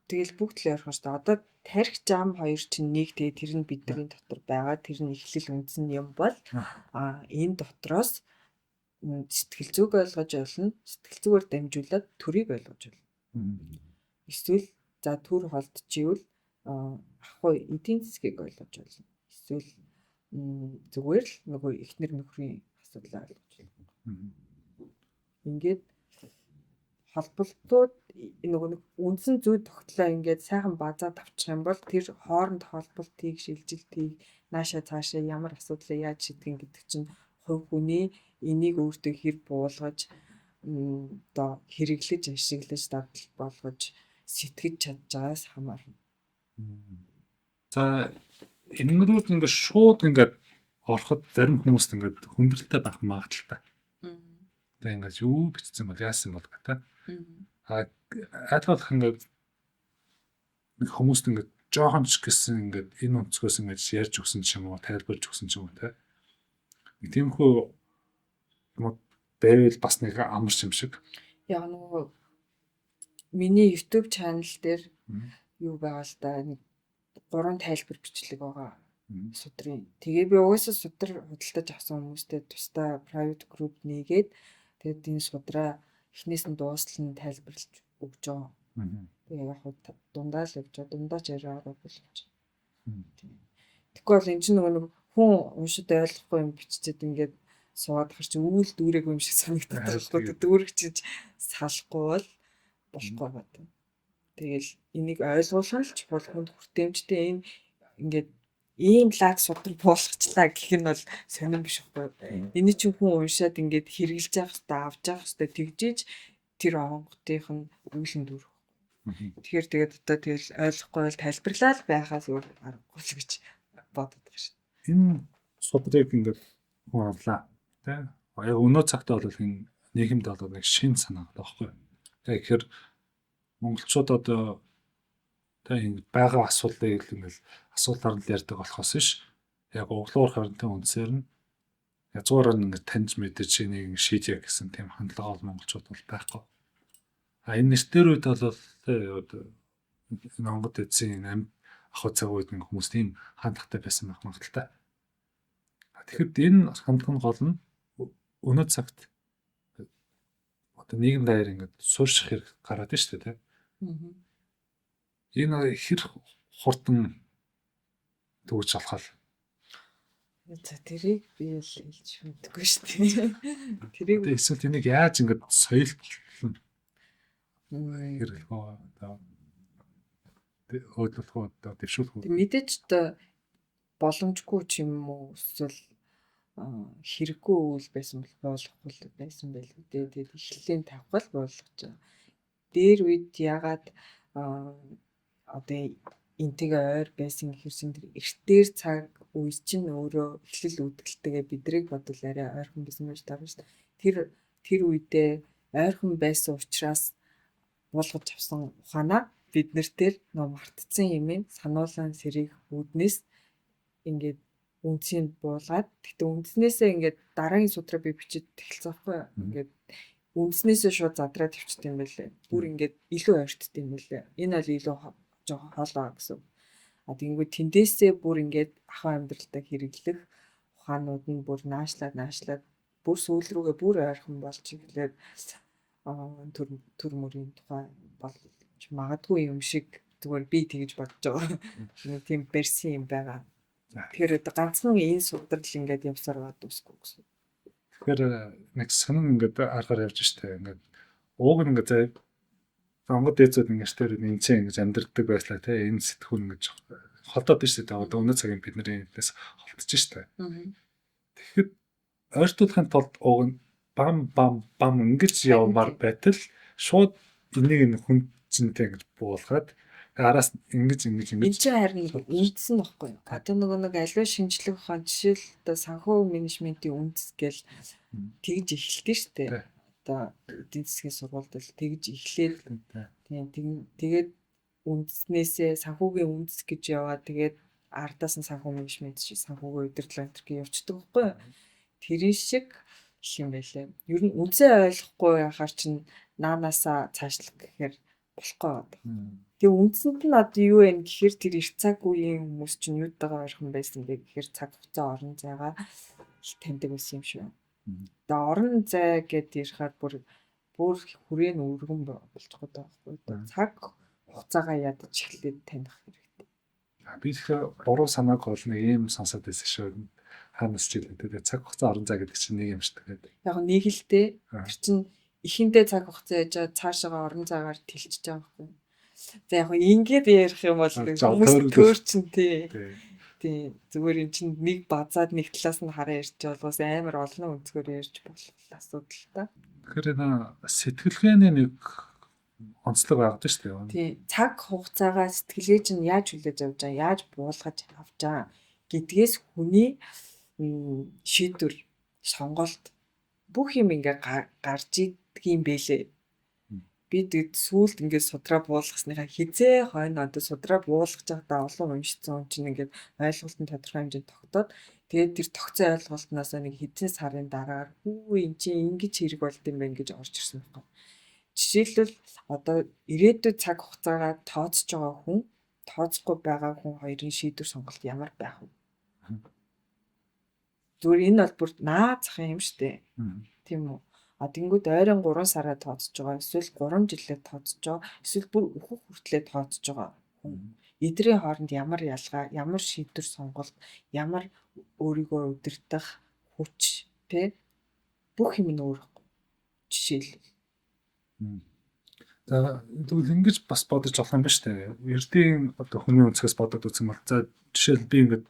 тэгэл бүгд л ойрхон шүү дээ. Одоо тарих зам хоёр чинь нэг тэгээ тэр нь бидний дотор байгаа тэр нь эхлэл үндсэн юм бол энэ дотроос сэтгэл зүг ойлгож болно. Сэтгэл зүгээр дамжуулаад төрийг ойлгож болно. Эсвэл за төр холдчихвэл ахгүй эдийн засгийг ойлгож болно. Эсвэл зүгээр л нөгөө эхнэр нөхрийн асуудлаа ойлгож байна. Ингээд холболтууд нөгөө үндсэн зүй тогтлоо ингээд сайхан базаад авчих юм бол тэр хооронд холболтыг шилжилтийг нааша цаашаа ямар асуудлаа яаж шийдэх гэдэг чинь хувь хүний энийг өөртөө хэр буулгаж одоо хэрэглэж ашиглаж дадал болгож сэтгэж чадж байгаас хамаарна. За энэнгүүд ингээд шууд ингээд ороход зарим хүмүүст ингээд хүндрэлтэй байх магадaltaй. Тэгээ ингээд юу бичсэн бол яасан бол гэх та. Адилхан ингээд хүмүүст ингээд жоохон ч гэсэн ингээд энэ өнцгөөс ингээд ярьж өгсөн ч юм уу, тайлбарлаж өгсөн ч юм уу те. Тиймхүү юм байвал бас нэг амар юм шиг. Яг нөгөө миний YouTube channel дээр юу байгаа л да нэг 3 тайлбар бичлэг байгаа. Судрын. Тэгээ би угаасаа судар худалдаж авсан хүмүүстэй тусдаа private group нээгээд тэгээд энэ судраа эхнээс нь дуустал нь тайлбарлаж өгч байгаа. Тэгээ яг дундаа л өгч байгаа. Дундаа ч яриагаа боловч. Тэгэхгүй бол энэ чинь нөгөө хүн уншид ойлгохгүй юм биччихэд ингээд суугаад хар чи үүл дүүрээгүй юм шиг санагдаад байхгүй дүүрэгчиж салахгүй бол болохгүй байна. Тэгэл энийг ойлгуулах нь ч бол хүнд хүртээмжтэй энэ ингээд ийм лаг судар буулгачлаа гэх нь бол сонирн биш байхгүй. Эний чинь хүн уншаад ингээд хэрэгжилж явах хэрэгтэй, авч явах хэрэгтэй тэгжиж тэр онготынх нь үүлэн дүүрэх. Тэгэхээр тэгээд одоо тэгэл ойлгохгүй бол тайлбарлаад байхаас өөр аргагүй л гэж бодод байгаа шин. Энэ судрыг ингээд хүн авлаа. Тэ? Яг өнөө цагтаа бол энэ нийгэмд бол нэг шин санаа байхгүй. Тэгэхээр монголчууд одоо тэ ингэ байгаа асуудлыг ингээл асуудлаар нь ярьдаг болохоос биш. Яг углуур харинтай үндсээр нь язгуураар ингээд таньж мэдэж энийг шийдье гэсэн тийм хандлага бол монголчууд бол байхгүй. Энэ нэртэр үед бол Монгол эзэн амьд ах цаг үед нэг хүмүүс тийм хандлагатай байсан байх магадaltaй. Тэгэхэд энэ хандлага нь гол нь өнөө цагт одоо нийгэм даяар ингээд суурших хэрэг гараад байна шүү дээ. Энэ хэр хурдан төвч алхал. За тэрийг би л хэлж мэдгүй шүү дээ. Тэрийг эсвэл энийг яаж ингээд соёлтлон хэрэг одоо хөдөлгөх одоо дэвшүүлэх үү? Мэдээж одоо боломжгүй ч юм уу эсвэл хэрэггүй үйл байсан бол болгохгүй байсан байл үү. Тэгээд эхлэлийн тавхал болгож байгаа. Дээр үед ягаад одоо энтэйгээ ойр байсан хэрсэн тэр эртээр цаг үе чинь өөрөө эхлэл үүдгэлтэйгээ бидрийг бодвол арай ойрхон байсан байж таарна шүү дээ. Тэр үедээ ойрхон байсан учраас болгож авсан ухаанаа бид нэртээр нөө мартцсан юмыг сануулсан сэрийг үүднээс ингээд үндсийг буулгаад гэтээ үндснээсээ ингээд дараагийн судраа би бичиж эхэлсэн байхгүй юу. Ингээд үндснээсээ шууд задраад тавьчихсан юм байлээ. Бүр ингээд илүү ойртд юм байлээ. Энэ бол илүү жоохон хоолоо гэсэн. Тэгэнгүүт тэндээсээ бүр ингээд ахуй амьдралтай хэрэглэх ухаанууд нь бүр наашлаад бүр сүүл рүүгээ бүр ойрхон болж ирлээ. Төр мөрийн тухай бол магадгүй юм шиг зүгээр би тэгж бодож байгаа. Нэг тийм барьсан юм байгаа. Тэгэхээр одоо ганцхан энэ судрал ингээд явсаар байгаа дуусгүй гэсэн. Тэгэхээр нэг сонин ингээд аргаар явж штэ ингээд ууг нь ингээд Монгол дээдсүүд ингээд тэр энэ чинь ингээд амьдрдаг байслаа те энэ сэтгүүн ингээд холдоод штэ те одоо өнөө цагийн бидний энэс холдож штэ. Тэгэхэд ойртуулахын тулд ууг нь бам ингэж явмаар байтал шууд энийг хүн чинтэй ингэж буулгаад араас ингэж энэ чинь харин үндсэн баггүй юу? Одоо нэг аливаа шинжлэх ухаан жишээл одоо санхүү менежментийн үндэс гэл тэгж эхэлдэг шүү дээ. Одоо эдийн засгийн сургуульд л тэгж эхлээд тэгээд үндэснээсээ санхүүгийн үндэс гэж яваад тэгээд ардаас нь санхүү менежмент шиг санхүүгийн удирдлага энэ төр явчихдаг байхгүй юу? Тэрэн шиг юм байлаа. Ер нь үнсээ ойлгохгүй яхаар чинь наанаасаа цаашлах гэхээр болохгүй байна. Тэгээ үндсэнд нь одоо юу вэ гэхээр тэр эрт цаг үеийн хүмүүс чинь юутайгаа ойрхон байсан бэ гэхээр цаг хугацаа орон зайгаа таньдаг байсан юм шиг байна. Тэгээ орон зай гэдээ ярихаар бүр хүрээ нь өргөн болж байгаа байхгүй. Цаг хугацаагаа ядаж эхлээд таних хэрэгтэй. Би тэгэхээр буруу санааг бол нэг юм сонсоод байсан шүү. Ханаас ч гэдэг цаг хугацаа орон зай гэдэг чинь нэг юм шиг тэгээд. Яг нэг л дээ. Тэр чинь эхэндээ цаг хугацаа яаж цаашаага орон зайгаар тэлчихэж байгаа байхгүй. За яг ингээд ярих юм бол хүмүүс төөрчин тий. Тий зүгээр эн чинь нэг базаад нэг талаас нь хараа ярьж байгаас амар олон өнцгөр ярьж болох асуудал та. Тэгэхээр сэтгэлгээний нэг онцлог байгаад шүү дээ. Тий цаг хугацаагаа сэтгэлгээ чинь яаж хүлээж авч байгаа, яаж буулгаж авч байгаа гэдгээс хүний шийдвэр, сонголт бүх юм ингээ гарч идэг юм бэлээ. Бид сүүлд ингээд судраа буулгасныхаа хизээ хойно одоо судраа буулгаж байхдаа олон уншицсан хүн чинь ингээд ойлголт нь тодорхой хэмжээнд тогтоод тэгээд тэр тогтсон ойлголтноос нэг хэдэн сарын дараагаар эн чинь ингэж хэрэг болд юм байна гэж орж ирсэн байхгүй. Жишээлбэл одоо ирээдүйд цаг хугацаагаа тооцож байгаа хүн, тооцохгүй байгаа хүн хоёрын шийдвэр сонголт ямар байх вэ? Зүгээр энэ бол бүр наазах юм шүү дээ. Тийм үү? Тэнгүүд ойрон 3 сараа тооцож байгаа, эсвэл 3 жилээ тооцож байгаа, эсвэл бүр өөхөх хүртлээр тооцож байгаа хүн. Эдрийн хооронд ямар ялгаа, ямар шийдвэр сонголт, ямар өөрийгөө удирдах хүч, тэ бүх юм нь өөр. Жишээлбэл. За тэгвэл ингэж бас бодож болох юм ба штэ. Эрдийн одоо хүний өнцгөөс бодоод үзэх юм бол за жишээл би ингэж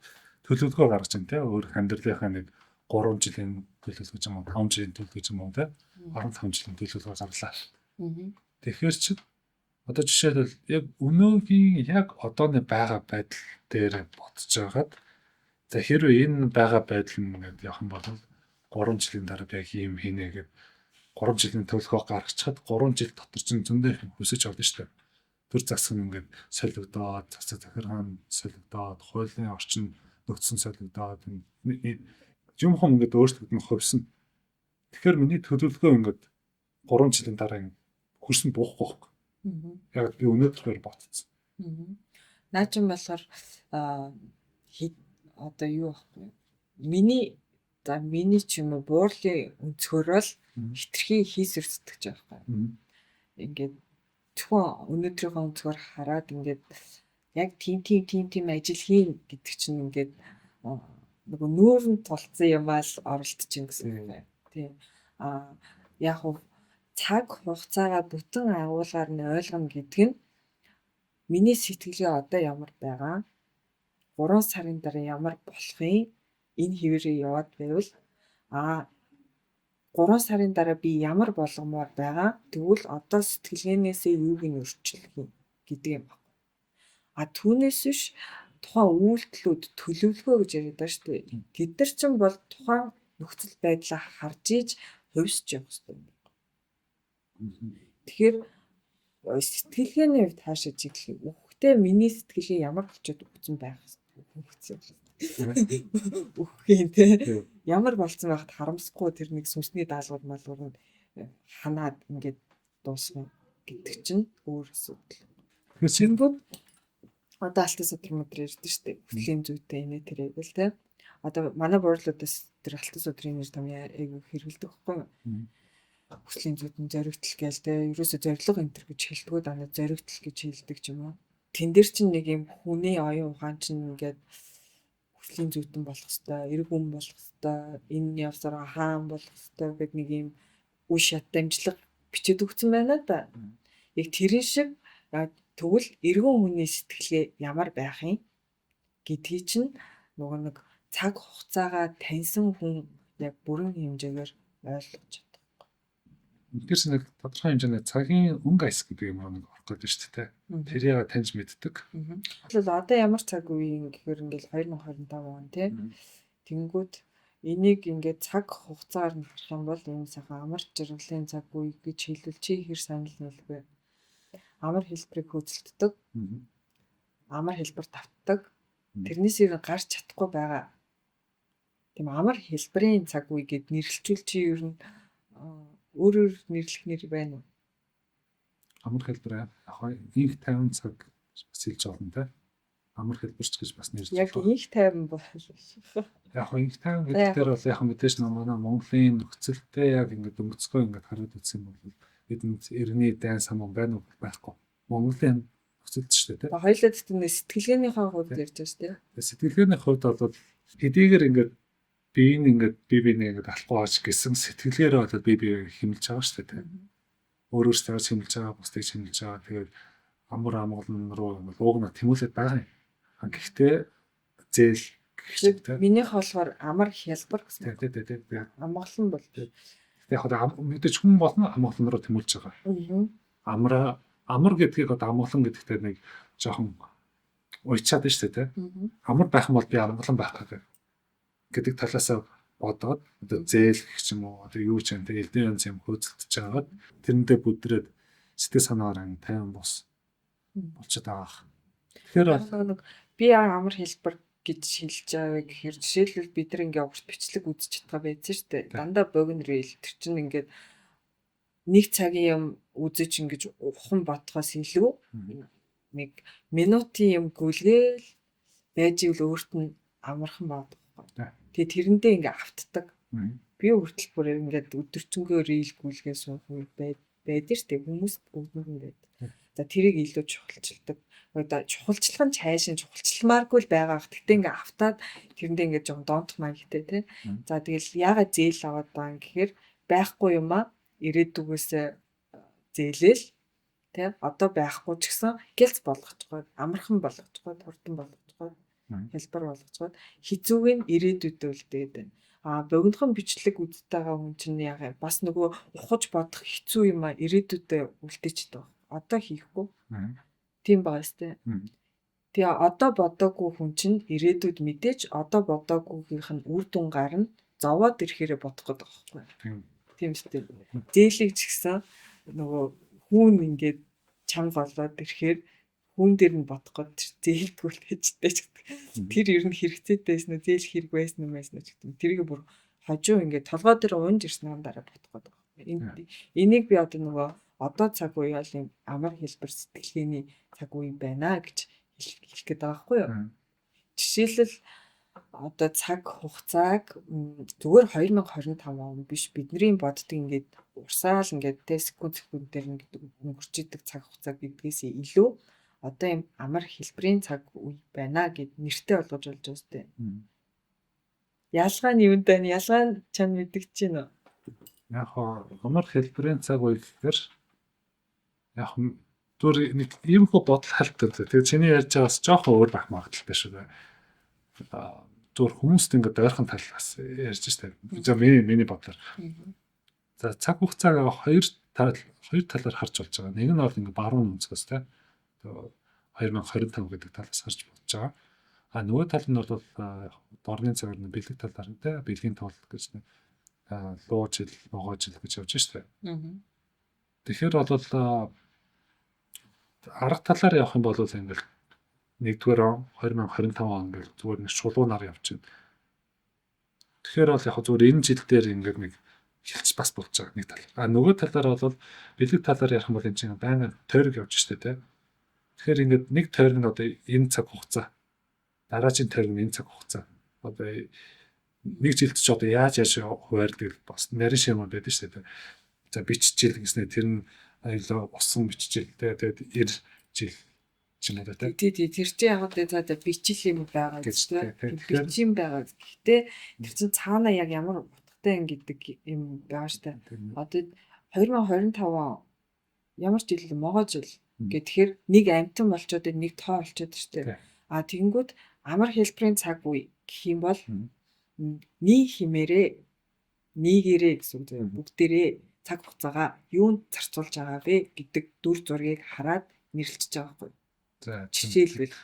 төлөвлөгөө гаргаж байна те. Өөр амьдралынхаа нэг 3 жилийн төлөвлөгөө юм уу, 5 жилийн төлөвлөгөө юм уу те. 15 жилийн төлөвлөгөө гарлаа. Тэгэхээр чи одоо жишээлбэл яг өнөөгийн яг одооны байгаа байдал дээр бодож байгаад за хэрвээ энэ байгаа байдал нь ингээд явах юм бол 3 жилийн дараа би яг юм хийнэ гэдэг 3 жилийн төлөвлөгөө гаргачихад 3 жил дотор чинь зөндөө их хүсэж авдаг шүү дээ. Төр засаг нь ингээд солигдоод, засаг захиргаан солигдоод, хуулийн орчин нөхцөн солигдоод юм хом ингээд өөрчлөгдөн ховсон. Тэгэхээр миний төлөвлөгөө ингээд 3 жилийн дараа хөрсөн буухгүй байхгүй. Яг би өнөөдрөөр ботцсон. Наа ч юм болохоор одоо юу байхгүй. Миний ч юм уу буурлын өнцгөрөөл хитрхи хийсвэр сэтгэж байгаа байхгүй. Ингээд зөвхөн өнөөдрийнхөө өнцгөр хараад ингээд яг тийм ажил хийн гэдэг чинь ингээд нөгөө нүүрэн тулцсан юмаа л оролдож ин гэсэн юм байна. Тийм. Яг уу цаг хугацаагаа бүтэн агуулгаар нь ойлгоно гэдэг нь миний сэтгэлгээ одоо ямар байгаа 3 сарын дараа ямар болохын энэ хэвээрээ яваад байвал 3 сарын дараа би ямар болгомоор байгаа тэгвэл одоо сэтгэлгээнээсээ юуг нь өөрчлөх юм гэдэг юм байна. Түүнээс биш тухайн үйлдэлүүд төлөвлөгөө гэж яриад байгаа шүү дээ. Тэд нар чинь бол тухайн нөхцөл байдлаа харж иж хувьсч явах хэрэгтэй юм. Тэгэхээр сэтгэлгээний хувьд хаашаа чиглэх юм. Үхтэй миний сэтгэлгээ ямар болчиход өгсөн байх үххийн те ямар болцсон байхад харамсахгүй тэр нэг сүнсний даалгавар малгуур нь ханаад ингээд дуусна гэдэг чинь өөр асуудал. Тэгэхээр Сингүүд одоо алтан судар мөдөр ярьдэн шүү дээ. Хөтлийн зүйтэй инээ тэр байвал те. Одоо манай буурлуудаас тэр алтан судрын нэр томьёо айгүй хэрэгэлдэг байхгүй юу? Хүслийн зүйдэн зоригтл гээл те. Ерөөсө зориг энтер гэж хэлдэг даа зоригтл гэж хэлдэг ч юм уу. Тэн дээр чинь нэг юм хүний оюун ухаан чинь ингээд хүслийн зүйдэн болох хэвээр, эрг хүн болох хэвээр, энэ явсараа хаан болох хэвээр гэдэг нэг юм үе шат дамжлага бичиж өгсөн байна да. Яг тэрэн шиг тэгвэл эргэн хүний сэтгэлгээ ямар байх юм гэдгийг чинь нөгөө нэг цаг хугацаагаа таньсан хүн яг бүрэн хэмжээгээр ойлгож чаддаг. Тэгэхээр нэг тодорхой хэмжээний цагийн өнгө айс гэдэг юм нэг орох гэдэг шүү дээ. Тэрийг таньж мэддэг. Тэгэхээр одоо ямар цаг үеийн гэхээр ингээл 2025 он тий. Тэнгүүд энийг ингээд цаг хугацаагаар нь харах юм бол энэ сайхан амар жаргалын цаг үе гэж хэлвэл чи хэр санал нийлвэ? Амар хэлбэрийг хөөцөлддөг. Амар хэлбэр тавтдаг. Тэрнээс ирэн гарч чадахгүй байгаа. Тийм амар хэлбэрийн цаг үе гэд нэрлэлчүүл чи ер нь өөрөөр нэрлэх нэр байна уу? Амар хэлбэр яг инх 50 цаг бас хэлж болно те. Амар хэлбэрч гэж бас нэрж Яг их тайван бол. яг инх 50 гэдэг дээр бол яг мэдээж манай Монголын нөхцөлтэй яг ингээд өнгөцгөө ингээд хараад үзсэн бол бидэнд эртний дайн самун байна уу байхгүй. Монголын нөхцөлт шүү дээ те. Хоёулаа тэгтээ сэтгэлгээнийхээ хувьд ярьж байгаа шүү дээ. Сэтгэлгээний хувьд бол хэдийгээр ингээд биеийг ингээд бие ингээд алахгүй хаач гэсэн сэтгэлгээрээ бол бие хэмэлж байгаа шүү дээ. Өөрөөсөө хэмэлж байгаа, бусдыг хэмэлж байгаа. Тэгээд амар амгалан руу ингээд уугна тэмүүлээд байгаа юм. Гэхдээ зээл гэх шиг тийм. Минийх болохоор амар хялбар гэсэн. Тийм. Амгалан бол. Гэхдээ яг мэдээж хүн болно амгалан руу тэмүүлж байгаа. Амар гэдгийг одоо амгалан гэдэгтээ нэг жоохон уйчаад байна шүү дээ тийм. Амар байх юм бол би амгалан байх гэдэг талаасаа бодоод одоо зээл гэх юм уу одоо юу ч юм те элдэн янз юм хөөцөлдөж байгаад тэрэндээ бүдрээд сэтгэл санаагаар тайван бос болчиход байгаа. Тэгэхээр би амар хэлбэр гэж хэлж байгаа гэхээр жишээлбэл бид нар ингээ урт бичлэг үзэж чадгаа байсан шүү дээ. Дандаа богино рeel тэр чинь ингээд нэг цагийн юм үзэж ингэж ухаан бодхоос илүү нэг минутын юм гүйлгээл байж ивэл өөрт нь амархан бод. Тэгээ тэрэндээ ингээ автдаг. Би хүртэл бүр ингээд өдөржингөө рeel гүйлгээ суух юм байдаг шүү дээ. Хүмүүст өгнөр нь байдаг. За тэрийг илүү чухалчилдаг. Одоо чухалчлах нь цаашин чухалчилмааргүй л байгаа. Гэхдээ ингээ автаад тэрэндээ ингээ жоохон донтох маягтай тий. За тэгэл яагаад зээл аваад байгаа юм гэхээр байхгүй юм аа ирээдүгөөсөө зээлээл тий. Одоо байхгүй ч гэсэн гэлц болгочихгоо, амархан болгочихгоо, хурдан болгочихгоо, хэлбэр болгочихгоо хизүүг нь ирээдүйдээ үлдээд байна. Богинохон бичлэг үздэг байгаа хүн чинь яг бас нөгөө ухаж бодох хэцүү юм аа ирээдүйдээ үлдээчихэд байна. Одоо хийхгүй. Тийм байгаа сте. Тэгээ одоо бодоогүй хүн чинь ирээдүйд мэдээж одоо бодоогүйгийнх нь үр дүн гарна зовоод ирэхээрээ бодох гэдэг байхгүй. Тийм сте. Зээлийг ч гэсэн нөгөө хүн ингээд чанга болоод ирэхээр хүн дээр нь бодох гээд зээлдгүүл хэжтэй ч гэдэг. Тэр ер нь хэрэгцээтэйсэн үү зээл хэрэг байсан юм байсан ч гэдэг. Тэрийг бүр хожуу ингээд толгой дээр унж ирсэн дараа бодох гээд. Энийг би одоо нөгөө одоо цаг үеийн амар хэлбэр сэтгэлгээний цаг үе байна гэж хэлэх гээд байгаа байхгүй юу? Жишээлбэл одоо цаг хугацааг зүгээр 2025 он биш бидний боддог ингээд урсаал ингээд секундээр ингээд өнгөрч идэг цаг хугацаа гэдгээс илүү одоо юм амар хэлбэрийн цаг үе байна гэд нэртэй болгож болж байгаа сте. Ялгаа нь юунд байна? Ялгаа нь чам мэдгэж байна уу? Яг амар хэлбэрийн цаг үе гэхээр яг түр нэг юм хөө бодол хальтдаг. Тэгээ чиний ярьж байгаас жоохон өөр байх магадaltaй шүү дээ. Түр хүмүүст ингээд ойрхон талаас ярьж штэ. За миний бодлоор. За цаг хугацааг хоёр талаар харж болж байгаа. Нэг нь бол ингээд баруун өнцгөөс те. 2025 гэдэг талаас харж болж байгаа. Нөгөө тал нь бол дорны цагаар бэлэг талаар те бэлгийн тул гэж луу жил, ногоо жил гэж явж штэ. Тэгэхээр бол арга талаар явах юм бол ингээл 1-р он 2025 он ингээл зүгээр нэг шулуунаар явж байна. Тэгэхээр бол яг зүгээр энэ жил дээр ингээд нэг хэлж бас болж байгаа нэг тал. Нөгөө талаар бол бэлэг талаар ярих юм бол энэ чинь байнга тойрог явж штэ те. Тэгэхээр ингээд нэг тойрог нь одоо энэ цаг хугацаа дараагийн тойрог нь энэ цаг хугацаа одоо нэг жилд ч одоо яаж хуваарддаг бас нарийн шим байдаг штэ те. За бичжил гэснээр тэр нь аюулаа усан бичжил тэгээд 90 жил ч юм уу те. Тэр чинь яг одоо бичил юм байгаа гэж те. Бичим байгаа. Гэхдээ тэр чинь цаана яг ямар утгатай гэдэг юм байгаа штэ. Одоо 2025 ямар жил могоо жил гэхээр нэг амтан болчоод нэг тоо болчоод штэ. Тэгэнгүүт амар хэлбэрийн цаг үе гэх юм бол нэг химээрээ нэгээрээ гэсэн үг бүгдээрээ цаг хугацаагаа юунд зарцуулж байгаа вэ гэдэг дүр зургийг хараад нэрлэж байгаа байхгүй. За жишээлбэл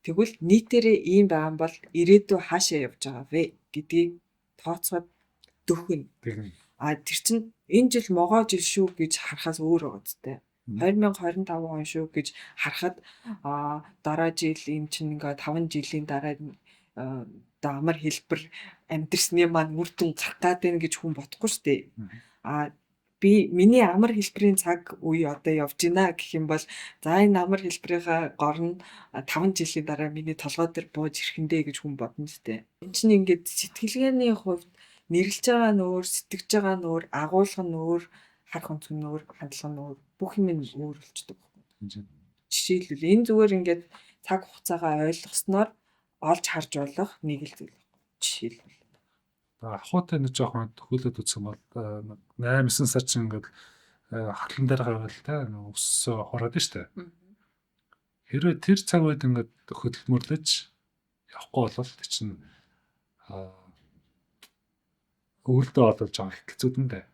тэгвэл нийтээрээ ийм байгаа юм бол ирээдүй хаашаа явж байгаа вэ гэдгийг тооцоод дөхөн. Тэр чинь энэ жил могоо жил шүү гэж харахаас өөр байгаа зү. 2025 он шүү гэж харахад дараа жил энэ чинь ингээ 5 жилийн дараа амар хэлбэр амьдрсны маань үр дүн гарах гад байна гэж хүн бодохгүй шүү дээ. би миний амар хэлбэрийн цаг үе одоо явж байна гэх юм бол за энэ амар хэлбэрийнхаа гор нь 5 жилийн дараа миний толгой дээр бууж ирэхэндээ гэж хүн бодно шүү дээ. Энд чинь ингээд сэтгэлгээний хувьд нэрлж байгаа нь өөр, сэтгэж байгаа нь өөр, агуулга нь өөр, харах өнцөг нь өөр, хандлага нь өөр, бүх юм нь өөр болчдөг. Жишээлбэл энэ зүгээр ингээд цаг хугацаагаа ойлгосноор олж харж болох нэг л зүйл. Жишээлбэл Ахуйтай нэг жоохон төхөөлөд үзсэн бол 8-9 сар чинь ингээд хатлан дээр гаргаад та өссөө хороод нь штэ. Хэрвээ тэр цаг үед ингээд хөдөлмөрлөж явахгүй бол тэр чинь өвөлдөө болоод жоохон хэцүүдэн дээ.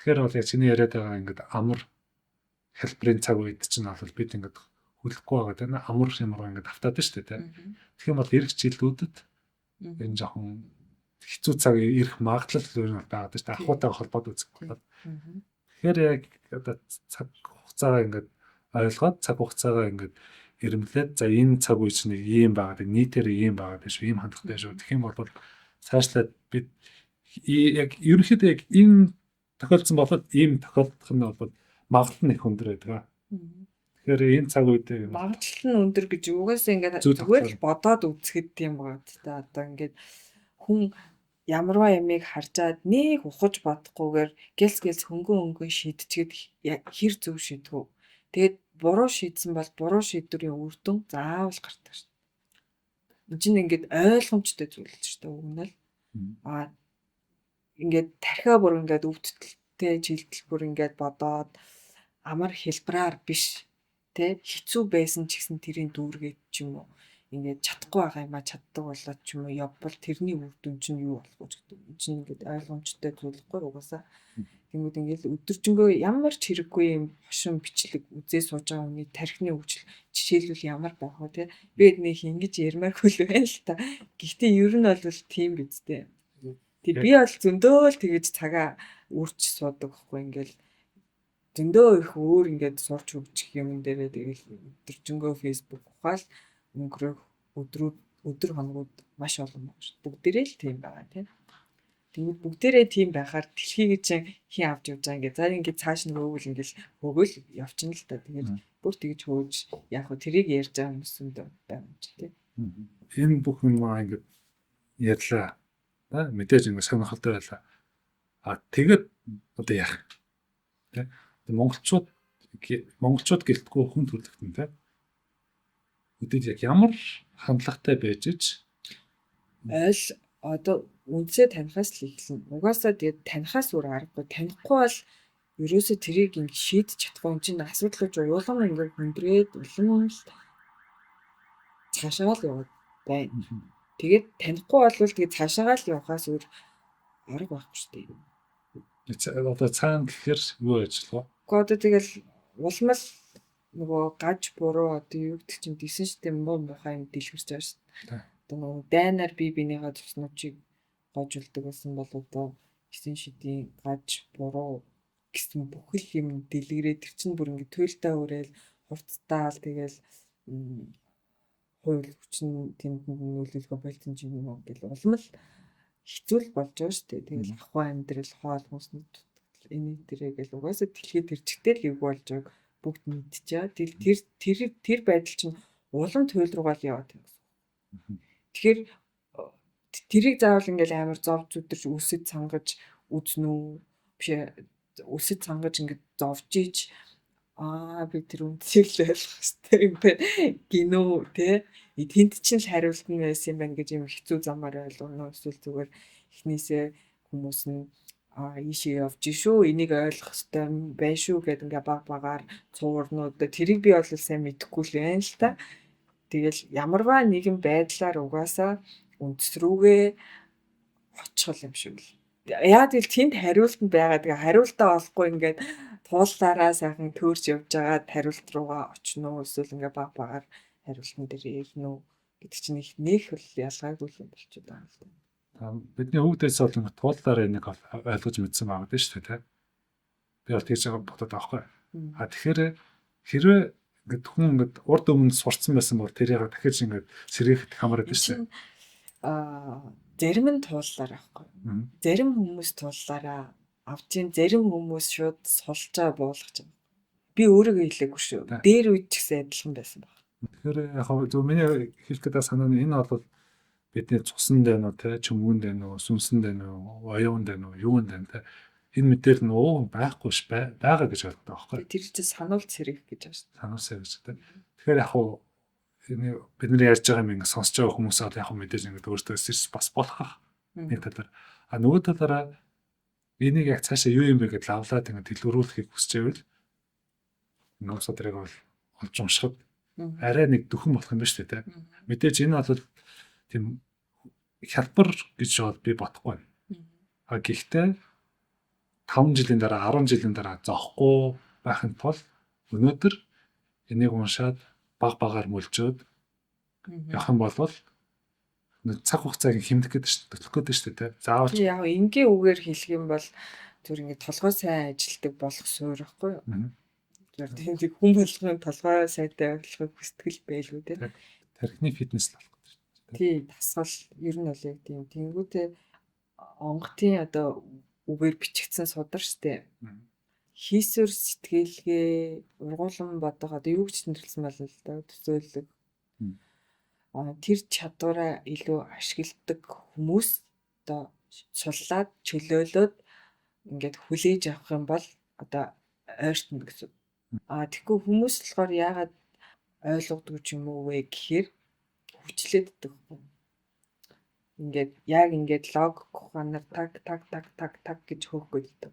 Тэгэхээр бол яг чиний яриад байгаа ингээд амар хэлбэрийн цаг үед чинь бол бид ингээд хүлэхгүй байгаа тийм амар ямар ингээд автаад нь штэ тийм. Тэгэх юм бол ирэх жилүүдэд энэ жоохон хэцүү цаг ирэх магадлал өөр нь байгаа шүү дээ. Ахуйтайгаа холбоод үзэх болоод. Тэгэхээр яг одоо цаг хугацаагаа ингээд ойлгоод цаг хугацаагаа ингээд ирэмлээд за энэ цаг үе чинь ийм байгаа. Нийтээр ийм байгаа биш үү? Ийм хандлагатай шүү. Тэгэх юм бол цаашлаад бид яг ерөнхийдөө яг энэ тохиолдсон болоод ийм тохиолдох нь бол магадлал нь их өндөр байдаг. Тэгэхээр энэ цаг үед магадлал нь өндөр гэж угаасаа ингээд зүгээр л бодоод үзэхэд тийм байгаа ч та одоо ингээд хүн ямарваа ямиг харжаад нэг ухаж бодохгүйгээр гэлс хөнгөн шийдчихэд хэр зөв шийдвүү. Тэгээд буруу шийдсэн бол буруу шийдвэрийн үр дүн заавал гардаг шүү дээ. Энэ чинь ингээд ойлгомжтой зүйл л шүү дээ үг нь л. Ингээд тархиа бүр ингээд өвдөлттэй жилдэл бүр ингээд бодоод амар хэлбраар биш тэ хэцүү байсан ч гэсэн тэрийн дүүргээд ч юм уу ингээд чадахгүй байгаа юм а чаддаг болоод ч юм уу явбал тэрний үр дүн чинь юу болох вэ гэдэг. Энэ чинь ингээд ойлгомжтой зүйлгүй угаасаа. Тэнгүүд ингээд өдөржингөө ямар ч хэрэггүй юм хошин бичлэг үзээ сууж байгаа хүний тархины хөгжил жишээлбэл ямар байх вэ те. Би эднийг ингэж ярмааргүй л байна л та. Гэхдээ ер нь бол тийм биз дээ. Тэг би бол зөндөө л тэгэж цагаа үрч суудаг байхгүй ингээл зөндөө их өөр ингээд сурч хөгжих юм дээрээ тэгэл өдөржингөө фейсбુક ухаал өнгөрөх өдөр хоногуд маш олон байна шүү. Бүгдээрээ л тийм байгаа тийм. Тэгвэл бүгдээрээ тийм байхаар дэлхийг чинь хин авч явж байгаа ингээд за ингээд цааш нь хөөгөл ингээд хөөгөл явчихна л та. Тэгээд бүр тэгж хөөж яг хөө тэрийг ярьж байгаа хүмүүс юм байна ч тийм. Энэ бүх юм ингээд ярьлаа. Мэдээж ингээд сонирхолтой байлаа. Тэгээд одоо яах вэ? Монголчууд гэлтгүй хүн төрөлхтөн тийм. Үдээд яг ямар хандлагатай байж ич ойл одоо үндсээ танихаас л эхэлнэ. Угаасаа тэгээд танихаас өөр аргагүй. Танихгүй бол ерөөсөө тэрийг ингэ шийдэж чадахгүй юм чинь асуудал гэж уулан ингэ хөндрөөд улам л цаашаа л яваад байна. Тэгээд танихгүй болвол тэгээд цаашаа л явахаас өөр арга байхгүй шүү дээ. Одоо цаана гэхээр юу ажиллах вэ? Гэхдээ одоо тэгэл улмал нөгөө гаж буруу одоо юу гэдэг чинь дисэн штэ муухай юм дэлгэрч байгаа шүү дээ. Одоо нөгөө дайнаар бинийгаа туснуучийг гойжулдаг гэсэн бол одоо 9 шидийн гаж буруу гэсэн бүхэл юм дэлгэрээ тэр чинь бүр ингэ туйлтаа хүрээл хурцтаал тэгэл хууль хүчин тэнд нөлөөлгөө болтон ч юм уу гэл улмал хэцүү л болж байгаа шүү дээ. Тэгэл ахуй амьдрал хоол хүнсний дутагдал энэ дээрээ гэл угаасаа дэлхийд тэрчгтэй л юу болж байгааг бүгд мэдчихэе. Тэр байдал чинь улам туйл руугаа л яваад байна гэсэн. Тэгэхээр тэрийг заавал ингээл амар зовж өдөрч үсэд цангаж үзнэ үү? Биш үсэд цангаж ингээд зовж иж би тэр үндсийг л ойлгох хэрэгтэй юм байна. Гинөө те. Тэнд чинь л хариулт нь байсан юм байна гэж юм хэцүү замаар ойлгоно. Эсвэл зүгээр эхнээсээ хүмүүс нь ийшээ явж шүү. Энийг ойлгох хэрэгтэй байна шүү гэдэг ингээ баг багаар цуурнууд. Тэрийг би бол сайн мэдэхгүй л байна л та. Тэгэл ямарваа нэгэн байдлаар угаасаа үндэс рүүгээ очих юм шиг л. Яг л тэнд хариултанд байгаа. Тэгээ хариултаа олохгүй ингээд туулаараа сайхан төөрч явж байгаа хариулт руугаа очно уу эсвэл ингээ баг багаар хариултан дээр ирнэ үү гэдэг чинь нэг л ялгаагүй юм болчиход байгаа юм. Бидний хөвгдөөс бол ингээ туулаараа энийг ойлгож мэдсэн байгаа дээ шүү дээ. Би бол тэгж бодоод байгаа байхгүй. Тэгэхээр хэрвээ ингээд хүн ингээд урд өмнө сурцсан байсан бол тэрийг дахиж ингээд сэргээхэд хамаардаг шүү дээ. Зарим нь тууллаар байхгүй. Зарим хүмүүс тууллаараа авчин зарим хүмүүс шууд сулжаа буулгаж байгаа. Би өөрийгөө хэлээгүй шүү. Да. Дээр үед ч гэсэн адилхан байсан баг. Тэгэхээр яг зөв миний хэлэх гэдэг санаа нь энэ бол бидний цусан дээр нөө те чөмгөн дээр нөө сүнсэн дээр нөө оюун дээр нөө юун дээр те энэ мэдээлэл нь байхгүй ш байгаа гэж боддог байхгүй. Тэр чинь сануулт сэргийх гэж байна шүү. Сануусаа гэж те. Тэгэхээр яг энэ бидний ярьж байгаа юм ингэ сонсож байгаа хүмүүс яг мэдээж ингэ өөртөө сэрс бас болох нэг талаар нөгөө талаараа энийг яг цаашаа юу юм бэ гэдээ лавлаад ингэ дэлгэрүүлэхийг хүсэж байвал нөгөө содрыг бол олж уншихад арай нэг дөхөн болох юм ба шүү дээ те. Мэдээж энэ бол тийм хялбар гэж бол би бодохгүй. Гэхдээ 5 жилийн дараа 10 жилийн дараа зоохгүй байхын тулд өнөөдөр энийг уншаад багаар мөлжөөд явах юм бол цаг хугацааг хэмнэх гэдэг шүү дээ. Төлөх гэдэг шүү дээ. Заавал яг энгийн үгээр хэлэх юм бол зүр ингэ толгой сайн ажилтдаг болох суурь байхгүй юу? Зүр тийм хүн болгоны толгой сайтай болохыг хүсдэг байлгүй те. тархины фитнес л болох гэдэг шүү дээ. Тий, дасгал ер нь бол яг тийм. Тэнгүүтээ онготын одоо үгээр бичигдсэн судар штэ. Хийсвэр сэтгэлгээ ургуулсан бодох одоо юу гэж нэрлсэн бол л да төсөөлөг. Тэр чадвараа илүү ашигладаг хүмүүс одоо суллаад чөлөөлөөд ингээд хүлээж авах юм бол одоо ойртно гэсэн. Тэгэхгүй хүмүүс болохоор яагаад ойлгодог юм уу вэ гэхээр хүчлээд идэх. Ингээд яг ингээд логик ухаанаар таг гэж хөөх гэдэг.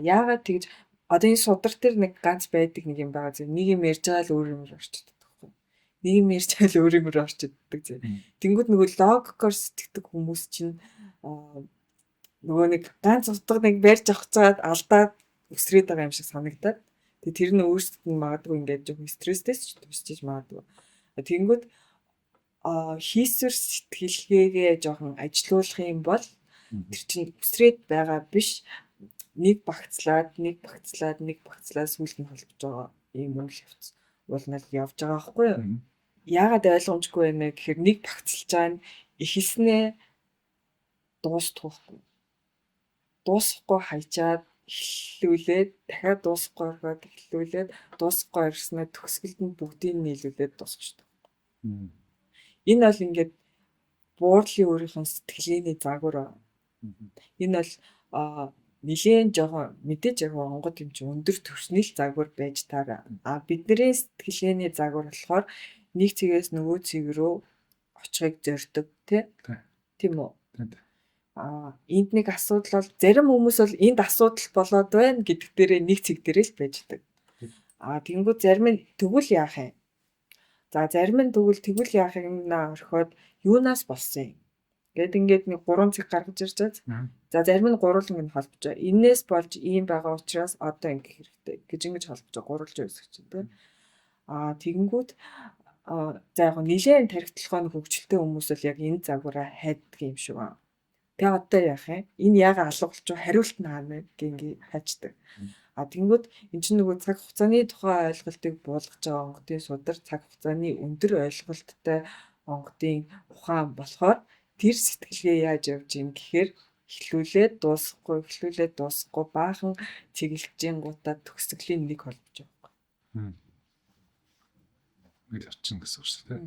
Яагаад тэгж одоо энэ судар дээр нэг ганц байдаг нэг юм байгаа зөв. Нэг юм ярьж байгаа л өөр юм орчдөг байхгүй. Нэг юм ярьж байгаа л өөр юм орчдөг зөв. Тэнгүүд нөгөө логикоор сэтгэдэг хүмүүс чинь нөгөө нэг ганц утга нэг барьж авцаад алдаад өсрээд байгаа юм шиг санагдаад. Тэгээ тэр нь өөрсдөд нь магадгүй ингээд жоохон стресстэй ч тусчиж магадгүй. Тэнгүүд хийсвэр сэтгэлгээгээ жоохон ажилуулах юм бол тэр чинь өсрээд байгаа биш. Нэг багцлаад сүүлд нь холбож байгаа юм үйл явц болно явж байгаа байхгүй юу? Яагаад ойлгомжгүй байна гэхээр нэг багцлж байгаа нь ихэлснээ дуустахгүй. Дуусахгүй хайчаад эхлүүлээд дахиад дуусахгүй ороход эхлүүлээд дуусахгүй ирснээр төгсгөлд нь бүгдийг нийлүүлээд дуусчихдаг. Энэ бол ингээд буурлын өөрийнх нь сэтгэлгээний загвар. Энэ бол нэлээд жоохон мэдээж яг онгод юм чи өндөр түвшний л загвар байж таараа. Бидний сэтгэлгээний загвар болохоор нэг цэгээс нөгөө цэг рүү очихыг зорддог тийм үү? Энд нэг асуудал бол зарим хүмүүс бол энд асуудал болоод байна гэдэг дээрээ нэг цэг дээрээ л байждаг. Тэнгүү зарим нь тэгвэл яах юм? За зарим нь тэгвэл яахыг орхиод юунаас болсон юм? Гэт ингээд нэг 3 цэг гаргаж ирж байгаа. За зарим нь гурван ингэ холбож байгаа. Иннээс болж ийм байгаа учраас одоо ингэ хэрэгтэй гэж ингэж холбож байгаа. Гурвалж үүсгэж чинь тийм. Тэгэнгүүт за яг нэлээд тархитлогоо хөгжилтэй хүмүүс бол яг энэ загвараа хайддаг юм шиг байна. Тэгээ одоо яах юм? Энэ яагаад алгуулж байгаа хариулт нь хаана гингээ хайчдаг. Тэгэнгүүт энэ чинь нөгөө цаг хугацааны тухай ойлголтыг буулгаж байгаа онготын судар цаг хугацааны өндөр ойлголттой онготын ухаан болохоор тэр сэтгэлгээ яаж явж юм гэхээр эхлүүлээд дуусахгүй баахан цэглэгжийн гутаа төгсгөлийн нэг холбож байгаа. Нэг орчин гэсэн үг шүү дээ.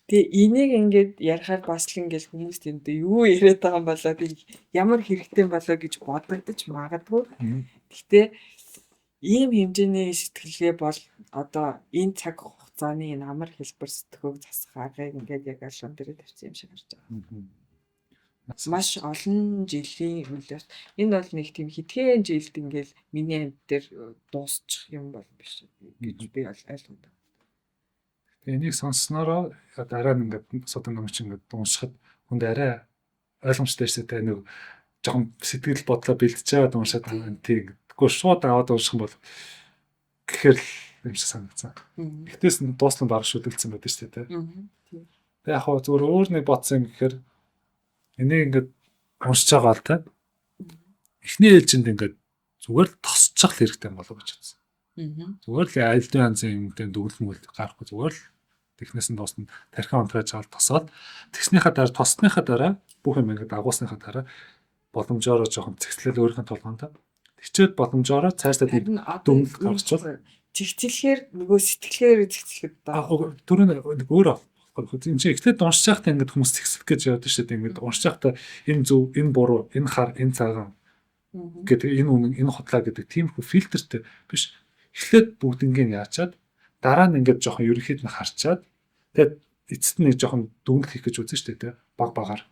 Тэгээ энийг ингээд ярихаар бас л ингээд хүмүүс тэнд юу яриад байгаа юм болоо ямар хэрэгтэй болоо гэж бодогдож магадгүй. Гэхдээ ийм хэмжээний сэтгэлгээ бол одоо энэ цаг хугацааны амар хэлбэр сэтгөөг засах аргыг ингээд яг алуун дээр тавьсан юм шиг харж байгаа. Маш олон жилийн үлээс энэ бол нэг тийм хэдхэн жилд ингээд миний амьд дээр дуусчих юм бол биш гэж би ойлгодог. Энийг сонсснороо дараа нь ингээд содон номч ингээд уншихад хүнд арай ойлгомжтой шээ нэг жоохон сэтгэл бодлоо бэлдэж чаад уншаад тийм тэгэхгүй шууд аваад унших юм бол гэхэр л юм шиг санагдсан. Гэхдээ нь дуустал баг шүтэлцсэн байдаг шүү дээ. Тэг яг хоо зөвөр өөр нэг бодсон юм гэхээр энийг ингээд уншиж байгаа л та. Эхний ээлжинд ингээд зүгээр л тосчих хэрэгтэй болов гэж бодсон. Зүгээр л айлдын янзын юмтай дүгнэлт гарахгүй зүгээр л технээс нь дуусна тархин онтрааж аваад тосоод тэгснийхаа дараа тосныхаа дараа бүх юм ингээд агуулсныхаа дараа боломжоор жоохон цэгцлэл өөрийнхөө толгоонд хичээд боломжоор цаашдаа харин дүнэлт гаргачвал зэгцлэхээр нөгөө сэтгэлээр зэгцлэхэд түрүүн өөр энэ чинь ихлэд уншиж байхдаа ингээд хүмүүс зэгцлэх гэж явдаг шүү дээ. Ингээд уншиж байхдаа энэ зөв, энэ буруу, энэ хар, энэ цагаан гэдэг энэ үнэн, энэ хутлаа гэдэг тиймэрхүү фильтртэй биш. Эхлээд бүгднийг яачаад дараа нь ингээд жоохон ерөнхийд нь харчаад тэгээд эцэст нь нэг жоохон дүнэлт хийх гэж үзэн шүү дээ. Баг багаар.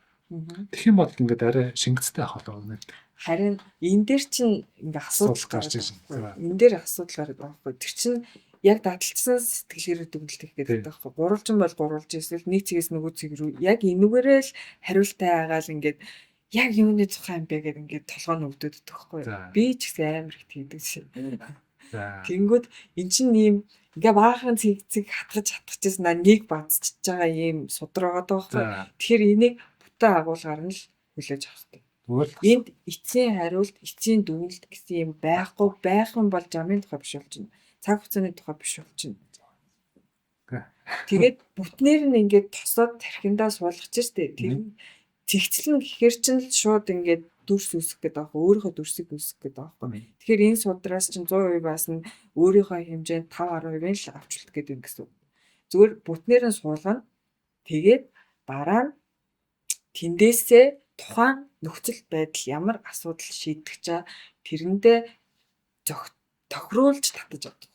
Тэгэх юм бол ингээд арай шингэцтэй авах болоо. Харин энэ дээр чинь ингээ асуудал гарч ирсэн. Энэ дээр асуудал гараад байгаа байхгүй. Тэр чинь яг дадлцсан сэтгэлээрээ дүгнэлт хийх гэдэг байхгүй. Гурвалжин бол гурвалж эсвэл нэг цэгээс нөгөө цэг рүү яг энүүгээрээ л хариултаа агаал ингээд яг юуны тухай юм бэ гэдэг ингээд толгой нь өвдөд өгдөг байхгүй. Би ч гэсэн амар их тийдэг шин. Тэнгүүд эн чинь ийм ингээ баахан цэг хатгажсэн нэг бацчихж байгаа ийм судар байгаа байхгүй. Тэгэхээр энийг бүтэн агуулгаар нь л хүлээж авах хэрэгтэй. Энд эцсийн хариулт, эцсийн дүгнэлт гэсэн юм байхгүй байх юм бол жамын тухай биш болж байна. Цаг хугацааны тухай биш болж байна. Тэгээд бүтнээр нь ингээд тосоод тархиндаа суулгач штэ. Тэр цэгцлэн гэхэр чинь л шууд ингээд дүрс үсэх гэдэг аах, өөрийнхөө дүрсийг үсэх гэдэг аахгүй. Тэгэхээр энэ судраас чинь 100% бас нь өөрийнхөө хэмжээнд 5-10%-ын л авчлт гэдэг гэсэн. Зүгээр бүтнээр нь суулгана. Тэгээд дараа нь тэндээсээ тухайн нөхцөл байдал ямар асуудал шийдэх чаа тэрэндээ тохируулж татаж авдаг.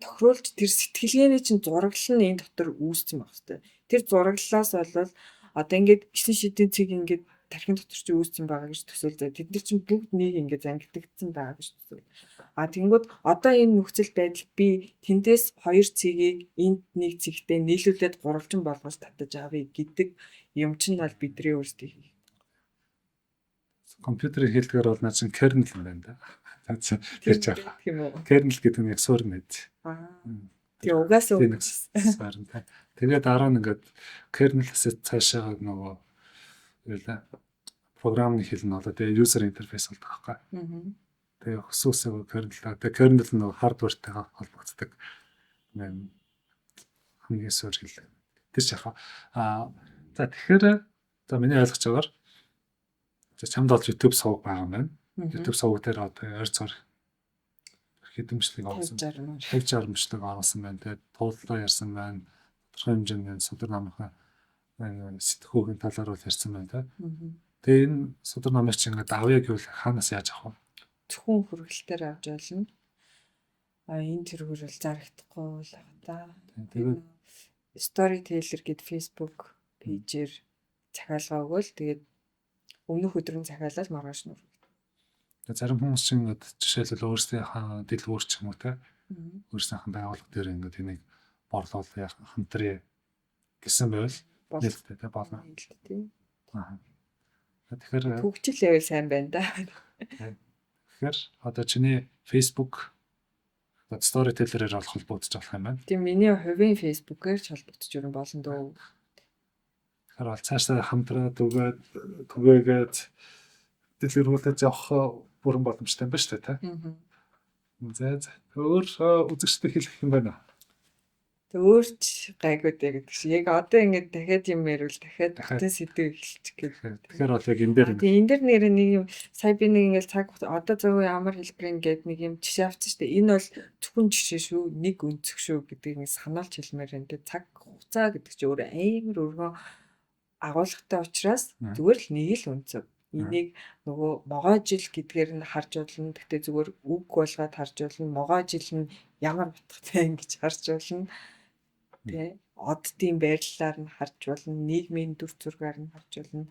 Тохируулж тэр сэтгэлгээний чинь зураглал нь энэ дотор үүссэн байх хэвээр. Тэр зураглалаас болвол одоо ингээд 9 шидийн цэг ингээд тархин дотор чинь үүссэн байгаа гэж төсөөлөө. Тэд нар чинь бүгд нэг ингээд зангидагдсан байгаа гэж төсөөл. Тэнгүүд одоо энэ нөхцөл байдал би тэндээс 2 цэгийг энд нэг цэгтэй нийлүүлээд гурвалжин болгож татаж авъя гэдэг юм чинь бол бидний өөрсдөө хийх. Компьютерийг хэлдгээр бол наа чин kernel юм байна да. Тэр жаа. Kernel гэдэг нь яг суурь нэт. Тэгээ угаасаа тэгээд дараа нь ингээд kernel-ээс цаашаа нөгөө програмны хэл нь болоо тэгээ user interface болдог байхгүй. Тэгээ хөсөөсөө kernel тэгээ kernel нь нөгөө hardware-тайгаа холбогддог. Хамгийн суурь хэл. Тэр жаа. За тэгэхээр миний ойлгож байгаагаар чамд бол YouTube сувг байгаа юм байна. YouTube сувг дээр одоо ойр цор хэдэмжлэг оруулсан. 50-60 мөчлөг оруулсан байна. Тэгээд тууллаа ярьсан байна. Тодорхой хэмжээний судар намынхаа сэтгүүгийн талаар бол ярьсан байна. Тэгээ энэ судар намыг чинь ингээд авъя гэвэл хаанаас яаж авах вэ? Зөвхөн хүргэлтээр авч болно. Энэ тэргүүр бол зарагдахгүй л байгаа та. Тэгээд Storyteller гэдэг Facebook пэйжээр захиалга өгөөл тэгээд өмнөх өдрийн захиалал маргааш нүр. Зарим хүмүүс чинь ингээд жишээлбэл өөрсдийнхээ дэлгүүр ч юм уу те өөрсдийнхээ байгууллага дээр ингээд энийг борлуул хамтраа гэсэн байвал нэлээд те болно. Тэгэхээр хөгжил байвал сайн байна да. Тэгэхээр одоо чиний Facebook Storyteller-ээр олох холбогдож болох юм байна. Тийм миний хувийн Facebook-ээр ч холбогдож өрн болно дөө. Тэгэхээр бол цаашдаа хамтраад түгээгээд дэлгэрүүлээд явах бүрэн боломжтой юм байна шүү дээ та. За. Өөр үзэгчтэй хэлэх юм байна. Тэг өөрч гайгуудаа гэдэг шиг. Яг одоо ингэж дахиад юм ярил дахиад бүтэн сэдв эхэлчих гэх. Тэгэхээр бол яг энэ дээр энэ дээр нэр нэг юм сая би нэг ингэж цаг одоо зөв ямар хэлбэрийн гээд нэг юм жишээ авсан шүү дээ. Энэ бол зөвхөн жишээ шүү. Нэг өнцөг шүү гэдгийг нэг санаалж хэлмээр энэ цаг хугацаа гэдэг чинь өөр амар өргөн агуулгатай учраас зүгээр л нэг л өнцөг. Энийг нөгөө могой жил гэдгээр нь харж болно. Гэхдээ зүгээр үг болгоод харж болно. Могой жил нь ямар утгатай ингэж харж болно. Тэ оддын байрлалаар нь харж болно, нийгмийн дүр зургаар нь харж болно.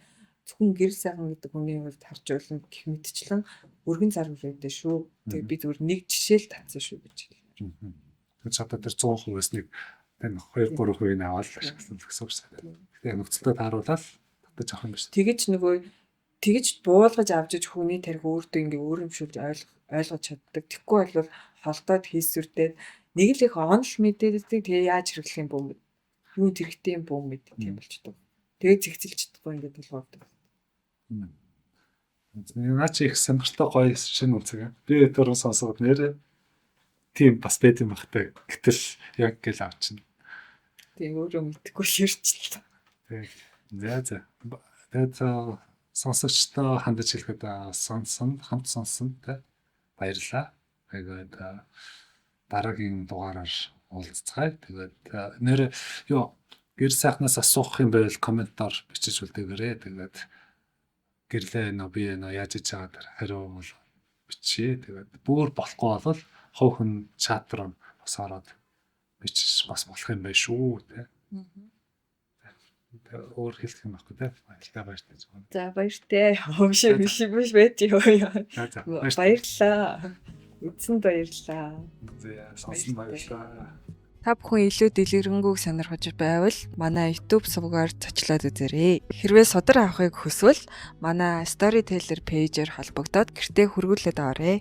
Зөвхөн гэр сайхан гэдэг хүний хувьд харж болно гэх мэтчлэн өргөн зар хүрээдэ шүү. Тэгээ би зүгээр нэг жишээ л татсан шүү гэж хэлээ. Тэр цаатаа тэр 100%-ээс нэг тань 2-3% аваад ашигласан гэсэн үг шүү. Тэгээ нөхцөлдөө тааруулаад татаж авах юм биш. Тэгэж буулгаж авч иж хүний тарих өөртөө ингээ өөрөмшүүлж ойлгож чаддаг. Тэгэхгүй бол холдоод хийсвэрдээд нэг л их онл мэдээдэг тэгээ яаж хэрэглэх юм бүү мэд. Юу зэрэгтэй юм бүү мэд тийм болчдөг. Тэгээ зэгцэлж чадахгүй ингээд толгойд. Наа чи их сонирхолтой гоё шинэ үнцэг. Би түрүүн сонсоод нэрээ тийм бас байт юм бахтай. Гэтэл яг гэл авчихна. Тийм өөрөө мэдхгүй ширчлээ. За. Тэгээд Сонсогчтой хандаж хэлэхэд хамт сонсон те баярлалаа. Тэгээд дараагийн дугаараар уулзцгаая. Тэгээд нэр гэр сайхнаас асуух юм байвал комментоор бичиж үлдээгээрэй. Тэгээд гэрлээ би яаж хийж байгаа хариу бол бичээ. Тэгээд бүр болохгүй бол хов хүн чат руу бас ороод бичиж бас болох юм байна шүү те. Өөр хэлэх юм байхгүй те. Баярлалаа. За баяртай. Биш байж юу. Баярлалаа. Эзэн баярлалаа. Сонсон баярлалаа. Та бүхэн илүү дэлгэрэнгүй сонирхож байвал манай YouTube сувгаар зочлоод үзээрэй. Хэрвээ судар авахыг хүсвэл манай Storyteller пэйжээр холбогдоод гэртээ хөргүүлээд оръё.